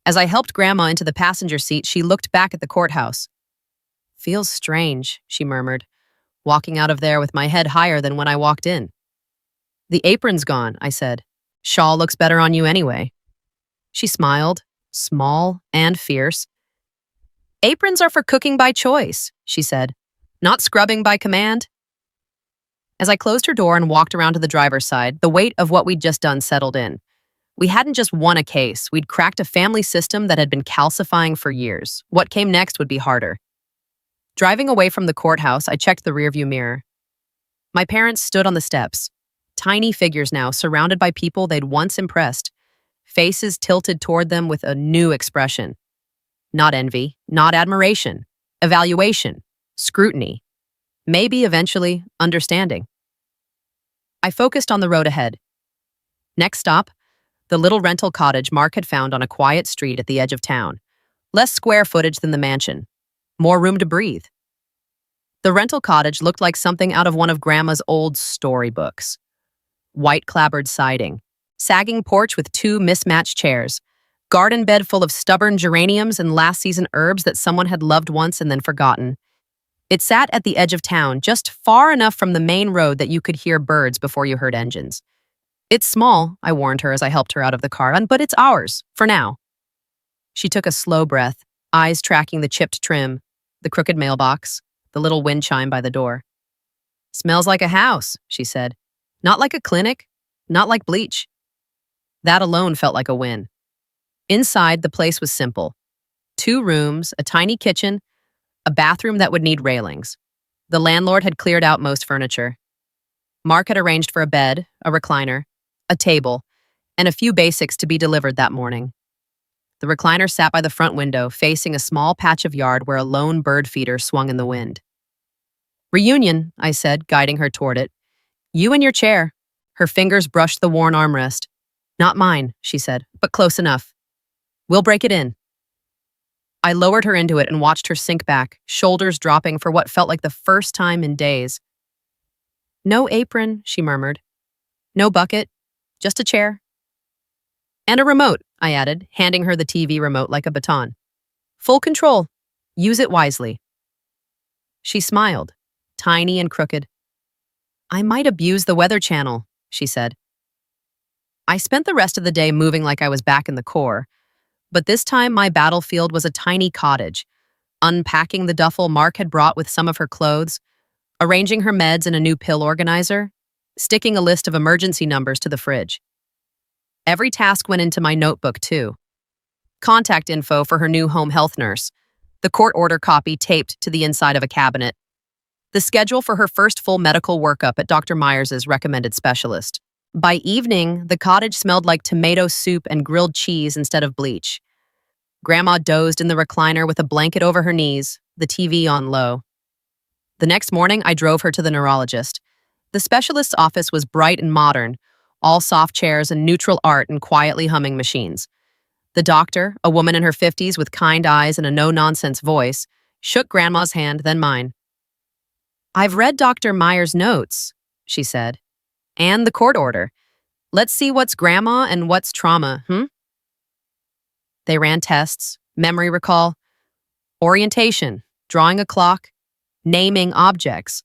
S1: As I helped Grandma into the passenger seat, she looked back at the courthouse. Feels strange, she murmured, walking out of there with my head higher than when I walked in. The apron's gone, I said. Shawl looks better on you anyway. She smiled, small and fierce. Aprons are for cooking by choice, she said, not scrubbing by command. As I closed her door and walked around to the driver's side, the weight of what we'd just done settled in. We hadn't just won a case, we'd cracked a family system that had been calcifying for years. What came next would be harder. Driving away from the courthouse, I checked the rearview mirror. My parents stood on the steps, tiny figures now, surrounded by people they'd once impressed, faces tilted toward them with a new expression. Not envy, not admiration, evaluation, scrutiny, maybe eventually understanding. I focused on the road ahead. Next stop, the little rental cottage Mark had found on a quiet street at the edge of town. Less square footage than the mansion. More room to breathe. The rental cottage looked like something out of one of Grandma's old storybooks. White clapboard siding, sagging porch with 2 mismatched chairs, garden bed full of stubborn geraniums and last-season herbs that someone had loved once and then forgotten. It sat at the edge of town, just far enough from the main road that you could hear birds before you heard engines. It's small, I warned her as I helped her out of the car, but it's ours, for now. She took a slow breath, eyes tracking the chipped trim, the crooked mailbox, the little wind chime by the door. Smells like a house, she said. Not like a clinic, not like bleach. That alone felt like a win. Inside, the place was simple. 2 rooms, a tiny kitchen, a bathroom that would need railings. The landlord had cleared out most furniture. Mark had arranged for a bed, a recliner, a table, and a few basics to be delivered that morning. The recliner sat by the front window, facing a small patch of yard where a lone bird feeder swung in the wind. Reunion, I said, guiding her toward it. You and your chair. Her fingers brushed the worn armrest. Not mine, she said, but close enough. We'll break it in. I lowered her into it and watched her sink back, shoulders dropping for what felt like the first time in days. No apron, she murmured. No bucket, just a chair. And a remote, I added, handing her the TV remote like a baton. Full control. Use it wisely. She smiled, tiny and crooked. I might abuse the Weather Channel, she said. I spent the rest of the day moving like I was back in the Corps, but this time my battlefield was a tiny cottage, unpacking the duffel Mark had brought with some of her clothes, arranging her meds in a new pill organizer, sticking a list of emergency numbers to the fridge. Every task went into my notebook, too. Contact info for her new home health nurse, the court order copy taped to the inside of a cabinet, the schedule for her first full medical workup at Dr. Myers's recommended specialist. By evening, the cottage smelled like tomato soup and grilled cheese instead of bleach. Grandma dozed in the recliner with a blanket over her knees, the TV on low. The next morning, I drove her to the neurologist. The specialist's office was bright and modern, all soft chairs and neutral art and quietly humming machines. The doctor, a woman in her 50s with kind eyes and a no-nonsense voice, shook Grandma's hand, then mine. I've read Dr. Myers' notes, she said, and the court order. Let's see what's grandma and what's trauma, They ran tests, memory recall, orientation, drawing a clock, naming objects.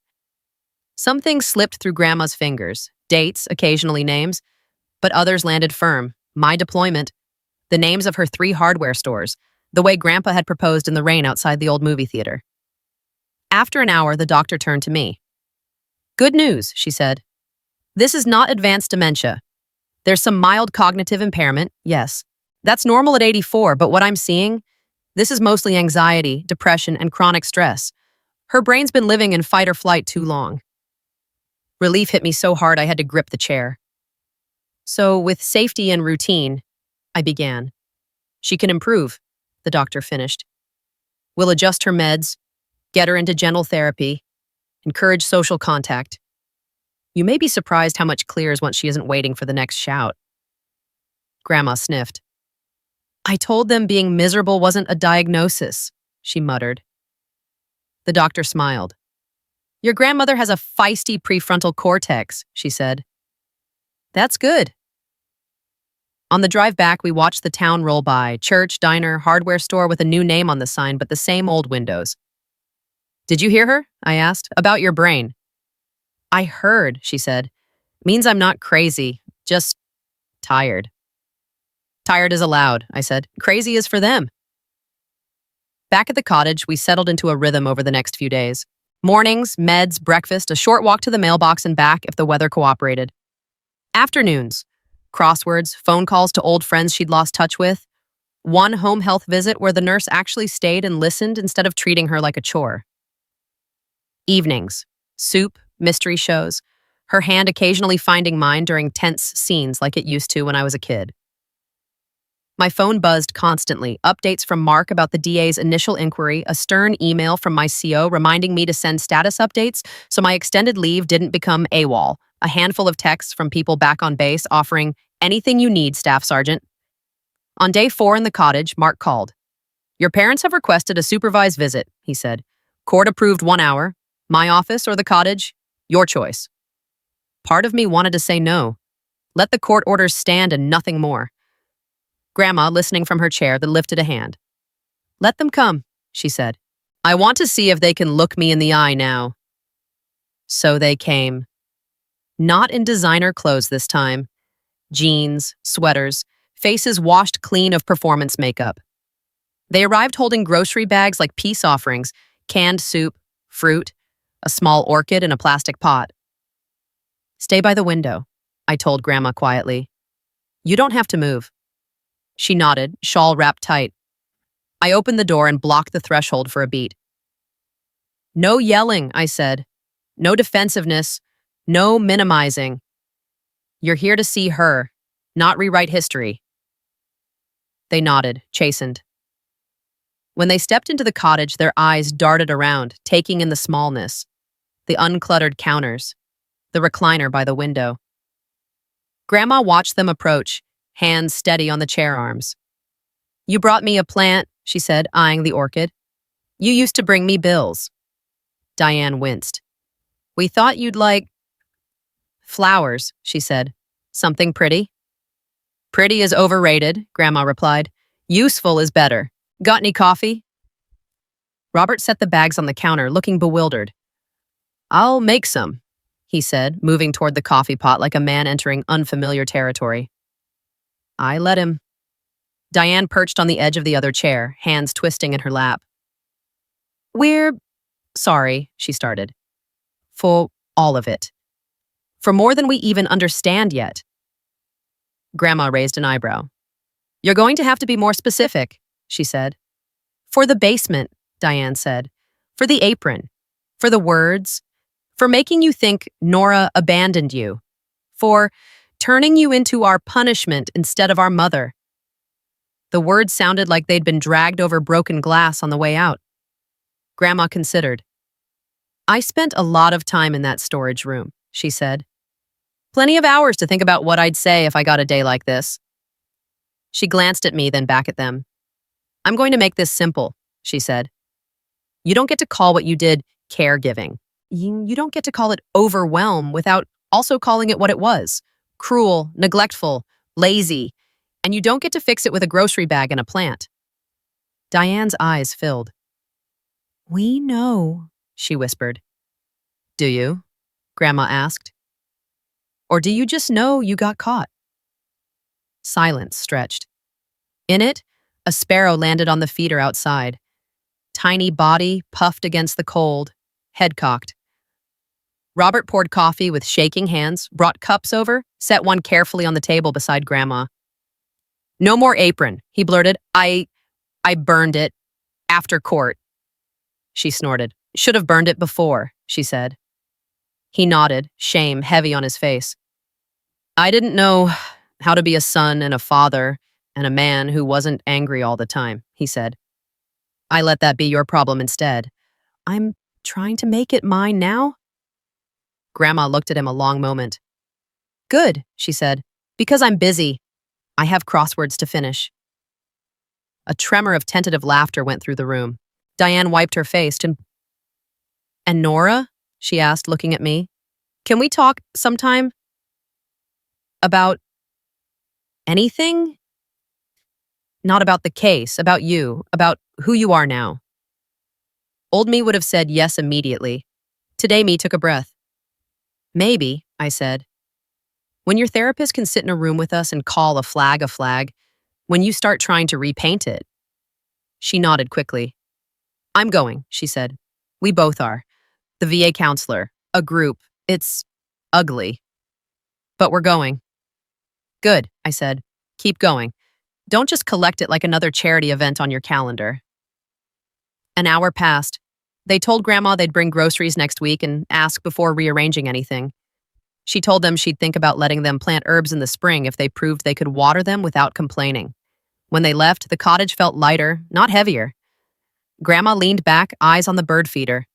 S1: Some things slipped through Grandma's fingers, dates, occasionally names, but others landed firm. My deployment, the names of her 3 hardware stores, the way Grandpa had proposed in the rain outside the old movie theater. After an hour, the doctor turned to me. Good news, she said. This is not advanced dementia. There's some mild cognitive impairment, yes. That's normal at 84, but what I'm seeing, this is mostly anxiety, depression, and chronic stress. Her brain's been living in fight or flight too long. Relief hit me so hard I had to grip the chair. So, with safety and routine, I began. She can improve, the doctor finished. We'll adjust her meds, get her into gentle therapy, encourage social contact. You may be surprised how much clears once she isn't waiting for the next shout. Grandma sniffed. I told them being miserable wasn't a diagnosis, she muttered. The doctor smiled. Your grandmother has a feisty prefrontal cortex, she said. That's good. On the drive back, we watched the town roll by, church, diner, hardware store with a new name on the sign, but the same old windows. Did you hear her? I asked. About your brain. I heard, she said. Means I'm not crazy, just tired. Tired is allowed, I said. Crazy is for them. Back at the cottage, we settled into a rhythm over the next few days. Mornings, meds, breakfast, a short walk to the mailbox and back if the weather cooperated. Afternoons, crosswords, phone calls to old friends she'd lost touch with. One home health visit where the nurse actually stayed and listened instead of treating her like a chore. Evenings, soup, mystery shows, her hand occasionally finding mine during tense scenes like it used to when I was a kid. My phone buzzed constantly, updates from Mark about the DA's initial inquiry, a stern email from my CO reminding me to send status updates so my extended leave didn't become AWOL, a handful of texts from people back on base offering anything you need, Staff Sergeant. On day 4 in the cottage, Mark called. Your parents have requested a supervised visit, he said. Court approved 1 hour. My office or the cottage, your choice. Part of me wanted to say no. Let the court orders stand and nothing more. Grandma, listening from her chair, then lifted a hand. Let them come, she said. I want to see if they can look me in the eye now. So they came. Not in designer clothes this time. Jeans, sweaters, faces washed clean of performance makeup. They arrived holding grocery bags like peace offerings, canned soup, fruit, a small orchid in a plastic pot. Stay by the window, I told Grandma quietly. You don't have to move. She nodded, shawl wrapped tight. I opened the door and blocked the threshold for a beat. No yelling, I said. No defensiveness. No minimizing. You're here to see her, not rewrite history. They nodded, chastened. When they stepped into the cottage, their eyes darted around, taking in the smallness, the uncluttered counters, the recliner by the window. Grandma watched them approach, hands steady on the chair arms. You brought me a plant, she said, eyeing the orchid. You used to bring me bills. Diane winced. We thought you'd like flowers, she said. Something pretty? Pretty is overrated, Grandma replied. Useful is better. Got any coffee? Robert set the bags on the counter, looking bewildered. I'll make some, he said, moving toward the coffee pot like a man entering unfamiliar territory. I let him. Diane perched on the edge of the other chair, hands twisting in her lap. We're sorry, she started. For all of it. For more than we even understand yet. Grandma raised an eyebrow. You're going to have to be more specific, she said. For the basement, Diane said. For the apron. For the words. For making you think Nora abandoned you. For turning you into our punishment instead of our mother. The words sounded like they'd been dragged over broken glass on the way out. Grandma considered. I spent a lot of time in that storage room, she said. Plenty of hours to think about what I'd say if I got a day like this. She glanced at me, then back at them. I'm going to make this simple, she said. You don't get to call what you did caregiving. You don't get to call it overwhelm without also calling it what it was. Cruel, neglectful, lazy, and you don't get to fix it with a grocery bag and a plant. Diane's eyes filled. We know, she whispered. Do you? Grandma asked. Or do you just know you got caught? Silence stretched. In it, a sparrow landed on the feeder outside. Tiny body puffed against the cold, head cocked. Robert poured coffee with shaking hands, brought cups over, set one carefully on the table beside Grandma. No more apron, he blurted. I burned it. After court. She snorted. Should have burned it before, she said. He nodded, shame heavy on his face. I didn't know how to be a son and a father and a man who wasn't angry all the time, he said. I let that be your problem instead. I'm trying to make it mine now. Grandma looked at him a long moment. Good, she said, because I'm busy. I have crosswords to finish. A tremor of tentative laughter went through the room. Diane wiped her face. And Nora? She asked, looking at me. Can we talk sometime? About anything? Not about the case, about you, about who you are now. Old me would have said yes immediately. Today me took a breath. Maybe, I said. When your therapist can sit in a room with us and call a flag, when you start trying to repaint it. She nodded quickly. I'm going, she said. We both are. The VA counselor, a group. It's ugly. But we're going. Good, I said. Keep going. Don't just collect it like another charity event on your calendar. An hour passed. They told Grandma they'd bring groceries next week and ask before rearranging anything. She told them she'd think about letting them plant herbs in the spring if they proved they could water them without complaining. When they left, the cottage felt lighter, not heavier. Grandma leaned back, eyes on the bird feeder.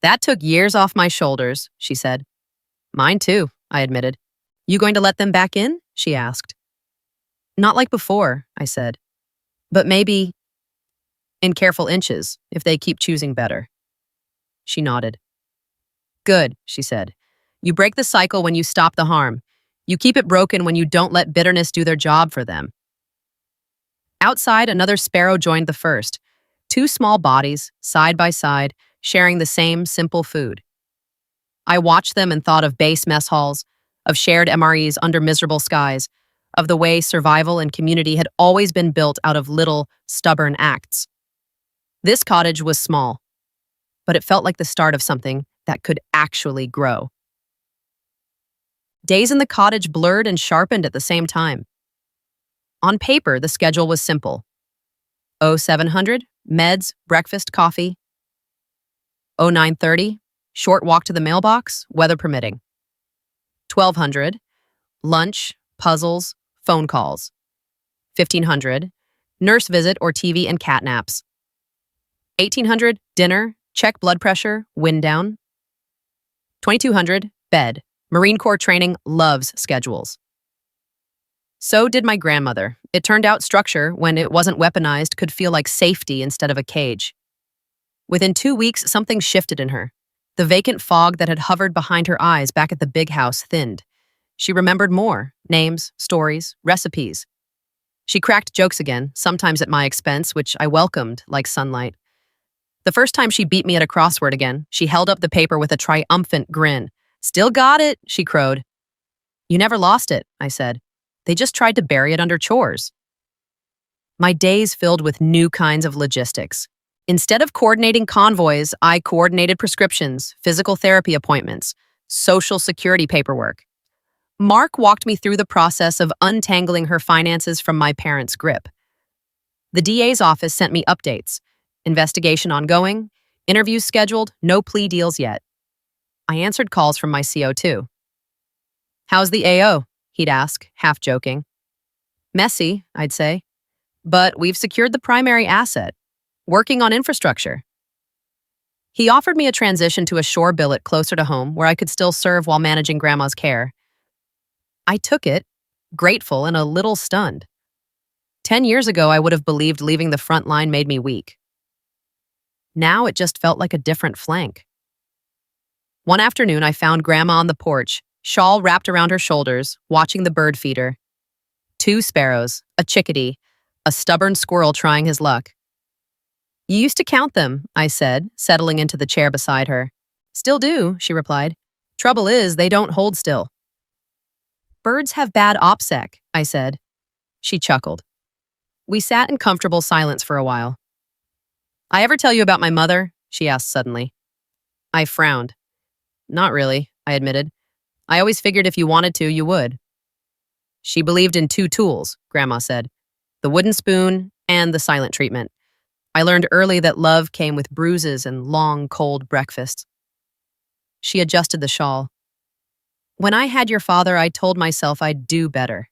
S1: That took years off my shoulders, she said. Mine too, I admitted. You going to let them back in? She asked. Not like before, I said. But maybe in careful inches, if they keep choosing better. She nodded. Good, she said. You break the cycle when you stop the harm. You keep it broken when you don't let bitterness do their job for them. Outside, another sparrow joined the first. Two small bodies, side by side, sharing the same simple food. I watched them and thought of base mess halls, of shared MREs under miserable skies, of the way survival and community had always been built out of little, stubborn acts. This cottage was small, but it felt like the start of something that could actually grow. Days in the cottage blurred and sharpened at the same time. On paper, the schedule was simple. 0700, meds, breakfast, coffee. 0930, short walk to the mailbox, weather permitting. 1200, lunch, puzzles, phone calls. 1500, nurse visit or TV and cat naps. 1800, dinner, check blood pressure, wind down. 2200, bed. Marine Corps training loves schedules. So did my grandmother. It turned out structure, when it wasn't weaponized, could feel like safety instead of a cage. Within 2 weeks, something shifted in her. The vacant fog that had hovered behind her eyes back at the big house thinned. She remembered more, names, stories, recipes. She cracked jokes again, sometimes at my expense, which I welcomed like sunlight. The first time she beat me at a crossword again, she held up the paper with a triumphant grin. Still got it, she crowed. You never lost it, I said. They just tried to bury it under chores. My days filled with new kinds of logistics. Instead of coordinating convoys, I coordinated prescriptions, physical therapy appointments, social security paperwork. Mark walked me through the process of untangling her finances from my parents' grip. The DA's office sent me updates. Investigation ongoing, interviews scheduled, no plea deals yet. I answered calls from my CO too. How's the AO? He'd ask, half joking. Messy, I'd say. But we've secured the primary asset, working on infrastructure. He offered me a transition to a shore billet closer to home where I could still serve while managing Grandma's care. I took it, grateful and a little stunned. 10 years ago, I would have believed leaving the front line made me weak. Now it just felt like a different flank. One afternoon, I found Grandma on the porch, shawl wrapped around her shoulders, watching the bird feeder. 2 sparrows, a chickadee, a stubborn squirrel trying his luck. You used to count them, I said, settling into the chair beside her. Still do, she replied. Trouble is, they don't hold still. Birds have bad OPSEC, I said. She chuckled. We sat in comfortable silence for a while. I ever tell you about my mother? She asked suddenly. I frowned. Not really, I admitted. I always figured if you wanted to, you would. She believed in two tools, Grandma said, the wooden spoon and the silent treatment. I learned early that love came with bruises and long, cold breakfasts. She adjusted the shawl. When I had your father, I told myself I'd do better,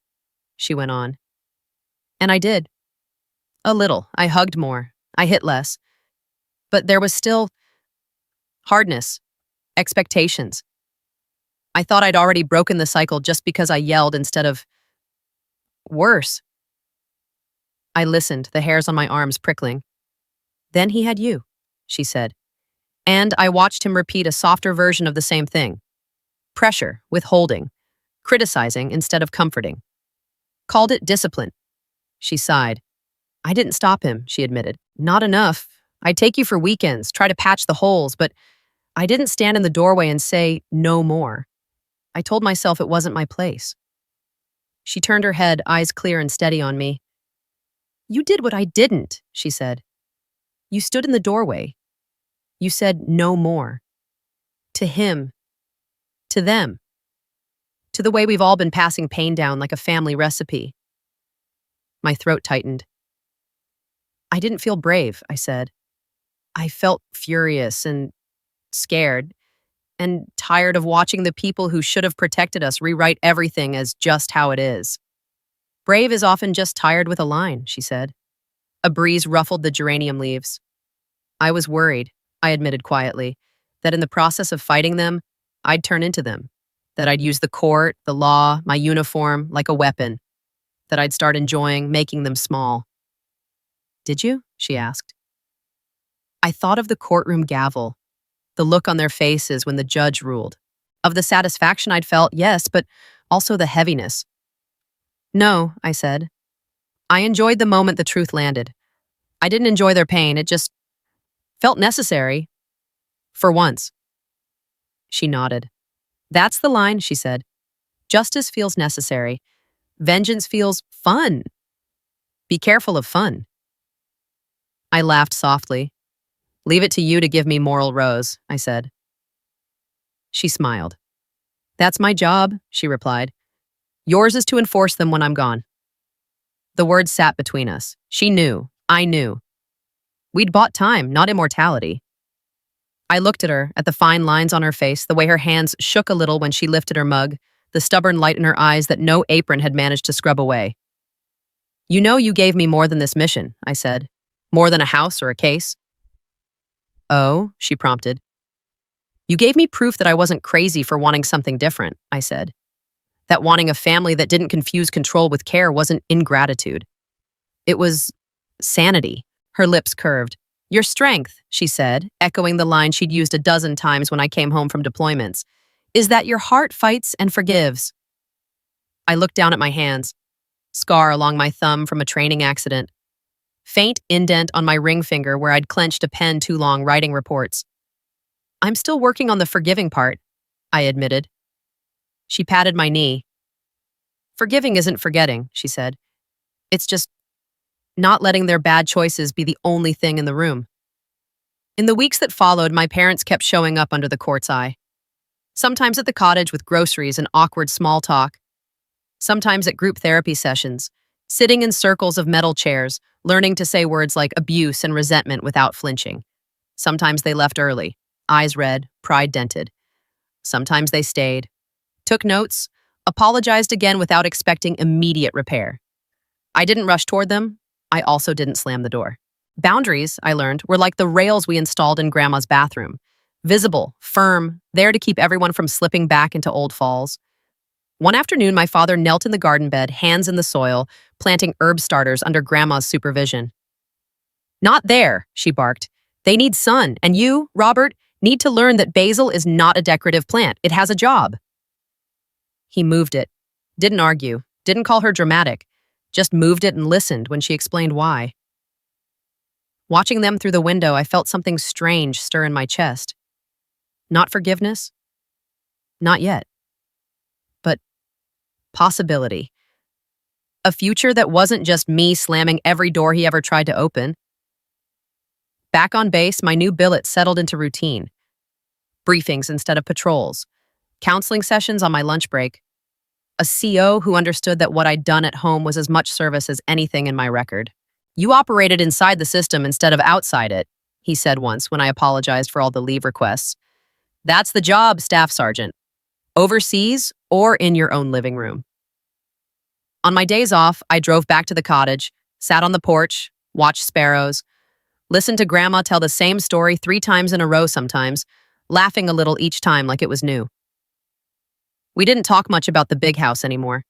S1: she went on. And I did. A little. I hugged more. I hit less. But there was still hardness, expectations. I thought I'd already broken the cycle just because I yelled instead of worse. I listened, the hairs on my arms prickling. Then he had you, she said. And I watched him repeat a softer version of the same thing. Pressure, withholding, criticizing instead of comforting. Called it discipline. She sighed. I didn't stop him, she admitted. Not enough. I'd take you for weekends, try to patch the holes, but I didn't stand in the doorway and say, no more. I told myself it wasn't my place. She turned her head, eyes clear and steady on me. You did what I didn't, she said. You stood in the doorway. You said no more. To him. To them. To the way we've all been passing pain down like a family recipe. My throat tightened. I didn't feel brave, I said. I felt furious and scared and tired of watching the people who should have protected us rewrite everything as just how it is. Brave is often just tired with a line, she said. A breeze ruffled the geranium leaves. I was worried, I admitted quietly, that in the process of fighting them, I'd turn into them, that I'd use the court, the law, my uniform like a weapon, that I'd start enjoying making them small. Did you? She asked. I thought of the courtroom gavel, the look on their faces when the judge ruled, of the satisfaction I'd felt, yes, but also the heaviness. No, I said. I enjoyed the moment the truth landed. I didn't enjoy their pain, it just felt necessary. For once. She nodded. That's the line, she said. Justice feels necessary. Vengeance feels fun. Be careful of fun. I laughed softly. Leave it to you to give me moral rose, I said. She smiled. That's my job, she replied. Yours is to enforce them when I'm gone. The words sat between us. She knew. I knew. We'd bought time, not immortality. I looked at her, at the fine lines on her face, the way her hands shook a little when she lifted her mug, the stubborn light in her eyes that no apron had managed to scrub away. You know you gave me more than this mission, I said. More than a house or a case. Oh, she prompted. You gave me proof that I wasn't crazy for wanting something different, I said. That wanting a family that didn't confuse control with care wasn't ingratitude. It was sanity. Her lips curved. Your strength, she said, echoing the line she'd used a dozen times when I came home from deployments, is that your heart fights and forgives. I looked down at my hands. Scar along my thumb from a training accident. Faint indent on my ring finger where I'd clenched a pen too long writing reports. I'm still working on the forgiving part, I admitted. She patted my knee. Forgiving isn't forgetting, she said. It's just not letting their bad choices be the only thing in the room. In the weeks that followed, my parents kept showing up under the court's eye. Sometimes at the cottage with groceries and awkward small talk. Sometimes at group therapy sessions, sitting in circles of metal chairs, learning to say words like abuse and resentment without flinching. Sometimes they left early, eyes red, pride dented. Sometimes they stayed, took notes, apologized again without expecting immediate repair. I didn't rush toward them. I also didn't slam the door. Boundaries, I learned, were like the rails we installed in Grandma's bathroom. Visible, firm, there to keep everyone from slipping back into old falls. One afternoon, my father knelt in the garden bed, hands in the soil, planting herb starters under Grandma's supervision. Not there, she barked. They need sun, and you, Robert, need to learn that basil is not a decorative plant. It has a job. He moved it. Didn't argue. Didn't call her dramatic. Just moved it and listened when she explained why. Watching them through the window, I felt something strange stir in my chest. Not forgiveness. Not yet. But possibility. A future that wasn't just me slamming every door he ever tried to open. Back on base, my new billet settled into routine. briefings instead of patrols, counseling sessions on my lunch break, a CO who understood that what I'd done at home was as much service as anything in my record. "You operated inside the system instead of outside it," he said once when I apologized for all the leave requests. "That's the job, Staff Sergeant. Overseas or in your own living room." On my days off, I drove back to the cottage, sat on the porch, watched sparrows, listened to Grandma tell the same story 3 times in a row sometimes, laughing a little each time like it was new. We didn't talk much about the big house anymore.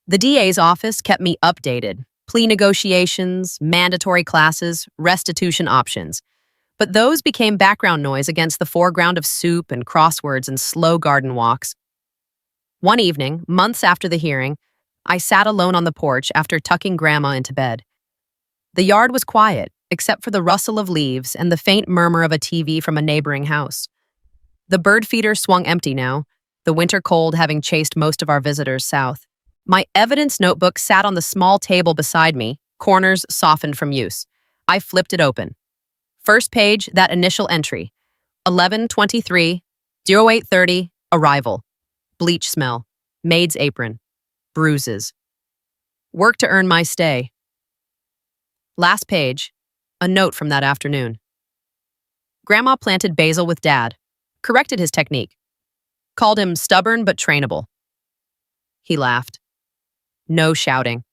S1: The DA's office kept me updated. Plea negotiations, mandatory classes, restitution options. But those became background noise against the foreground of soup and crosswords and slow garden walks. One evening, months after the hearing, I sat alone on the porch after tucking Grandma into bed. The yard was quiet, except for the rustle of leaves and the faint murmur of a TV from a neighboring house. The bird feeder swung empty now, the winter cold having chased most of our visitors south. My evidence notebook sat on the small table beside me, corners softened from use. I flipped it open. First page, that initial entry. 11:23, 08:30, arrival. Bleach smell. Maid's apron. Bruises. Work to earn my stay. Last page, a note from that afternoon. Grandma planted basil with Dad, corrected his technique, called him stubborn but trainable. He laughed. No shouting.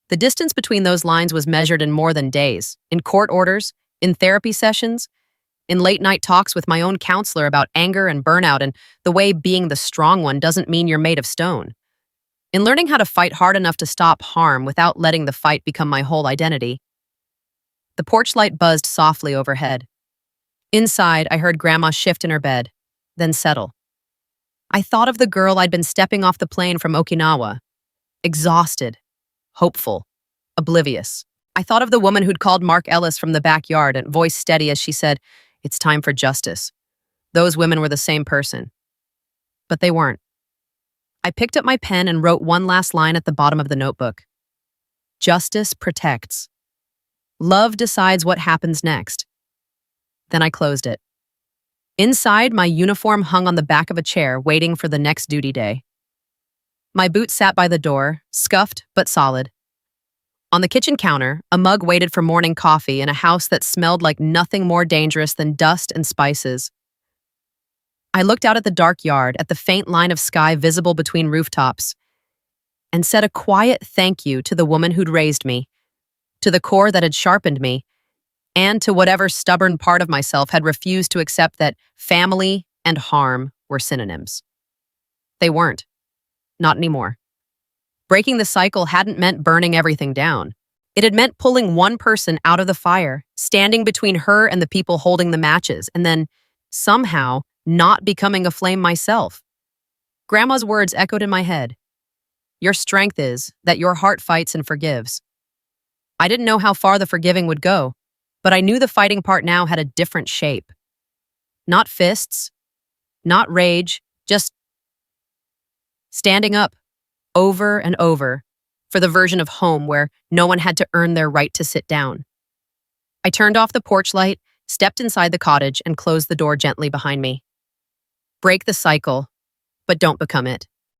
S1: The distance between those lines was measured in more than days, in court orders, in therapy sessions, in late-night talks with my own counselor about anger and burnout and the way being the strong one doesn't mean you're made of stone. In learning how to fight hard enough to stop harm without letting the fight become my whole identity. The porch light buzzed softly overhead. Inside, I heard Grandma shift in her bed, then settle. I thought of the girl I'd been stepping off the plane from Okinawa, exhausted, hopeful, oblivious. I thought of the woman who'd called Mark Ellis from the backyard and voice steady as she said, "It's time for justice." Those women were the same person. But they weren't. I picked up my pen and wrote one last line at the bottom of the notebook. Justice protects. Love decides what happens next. Then I closed it. Inside, my uniform hung on the back of a chair, waiting for the next duty day. My boots sat by the door, scuffed but solid. On the kitchen counter, a mug waited for morning coffee in a house that smelled like nothing more dangerous than dust and spices. I looked out at the dark yard, at the faint line of sky visible between rooftops, and said a quiet thank you to the woman who'd raised me, to the core that had sharpened me, and to whatever stubborn part of myself had refused to accept that family and harm were synonyms. They weren't. Not anymore. Breaking the cycle hadn't meant burning everything down. It had meant pulling one person out of the fire, standing between her and the people holding the matches, and then, somehow, not becoming a flame myself. Grandma's words echoed in my head. Your strength is that your heart fights and forgives. I didn't know how far the forgiving would go, but I knew the fighting part now had a different shape. Not fists, not rage, just standing up, over and over, for the version of home where no one had to earn their right to sit down. I turned off the porch light, stepped inside the cottage, and closed the door gently behind me. Break the cycle, but don't become it.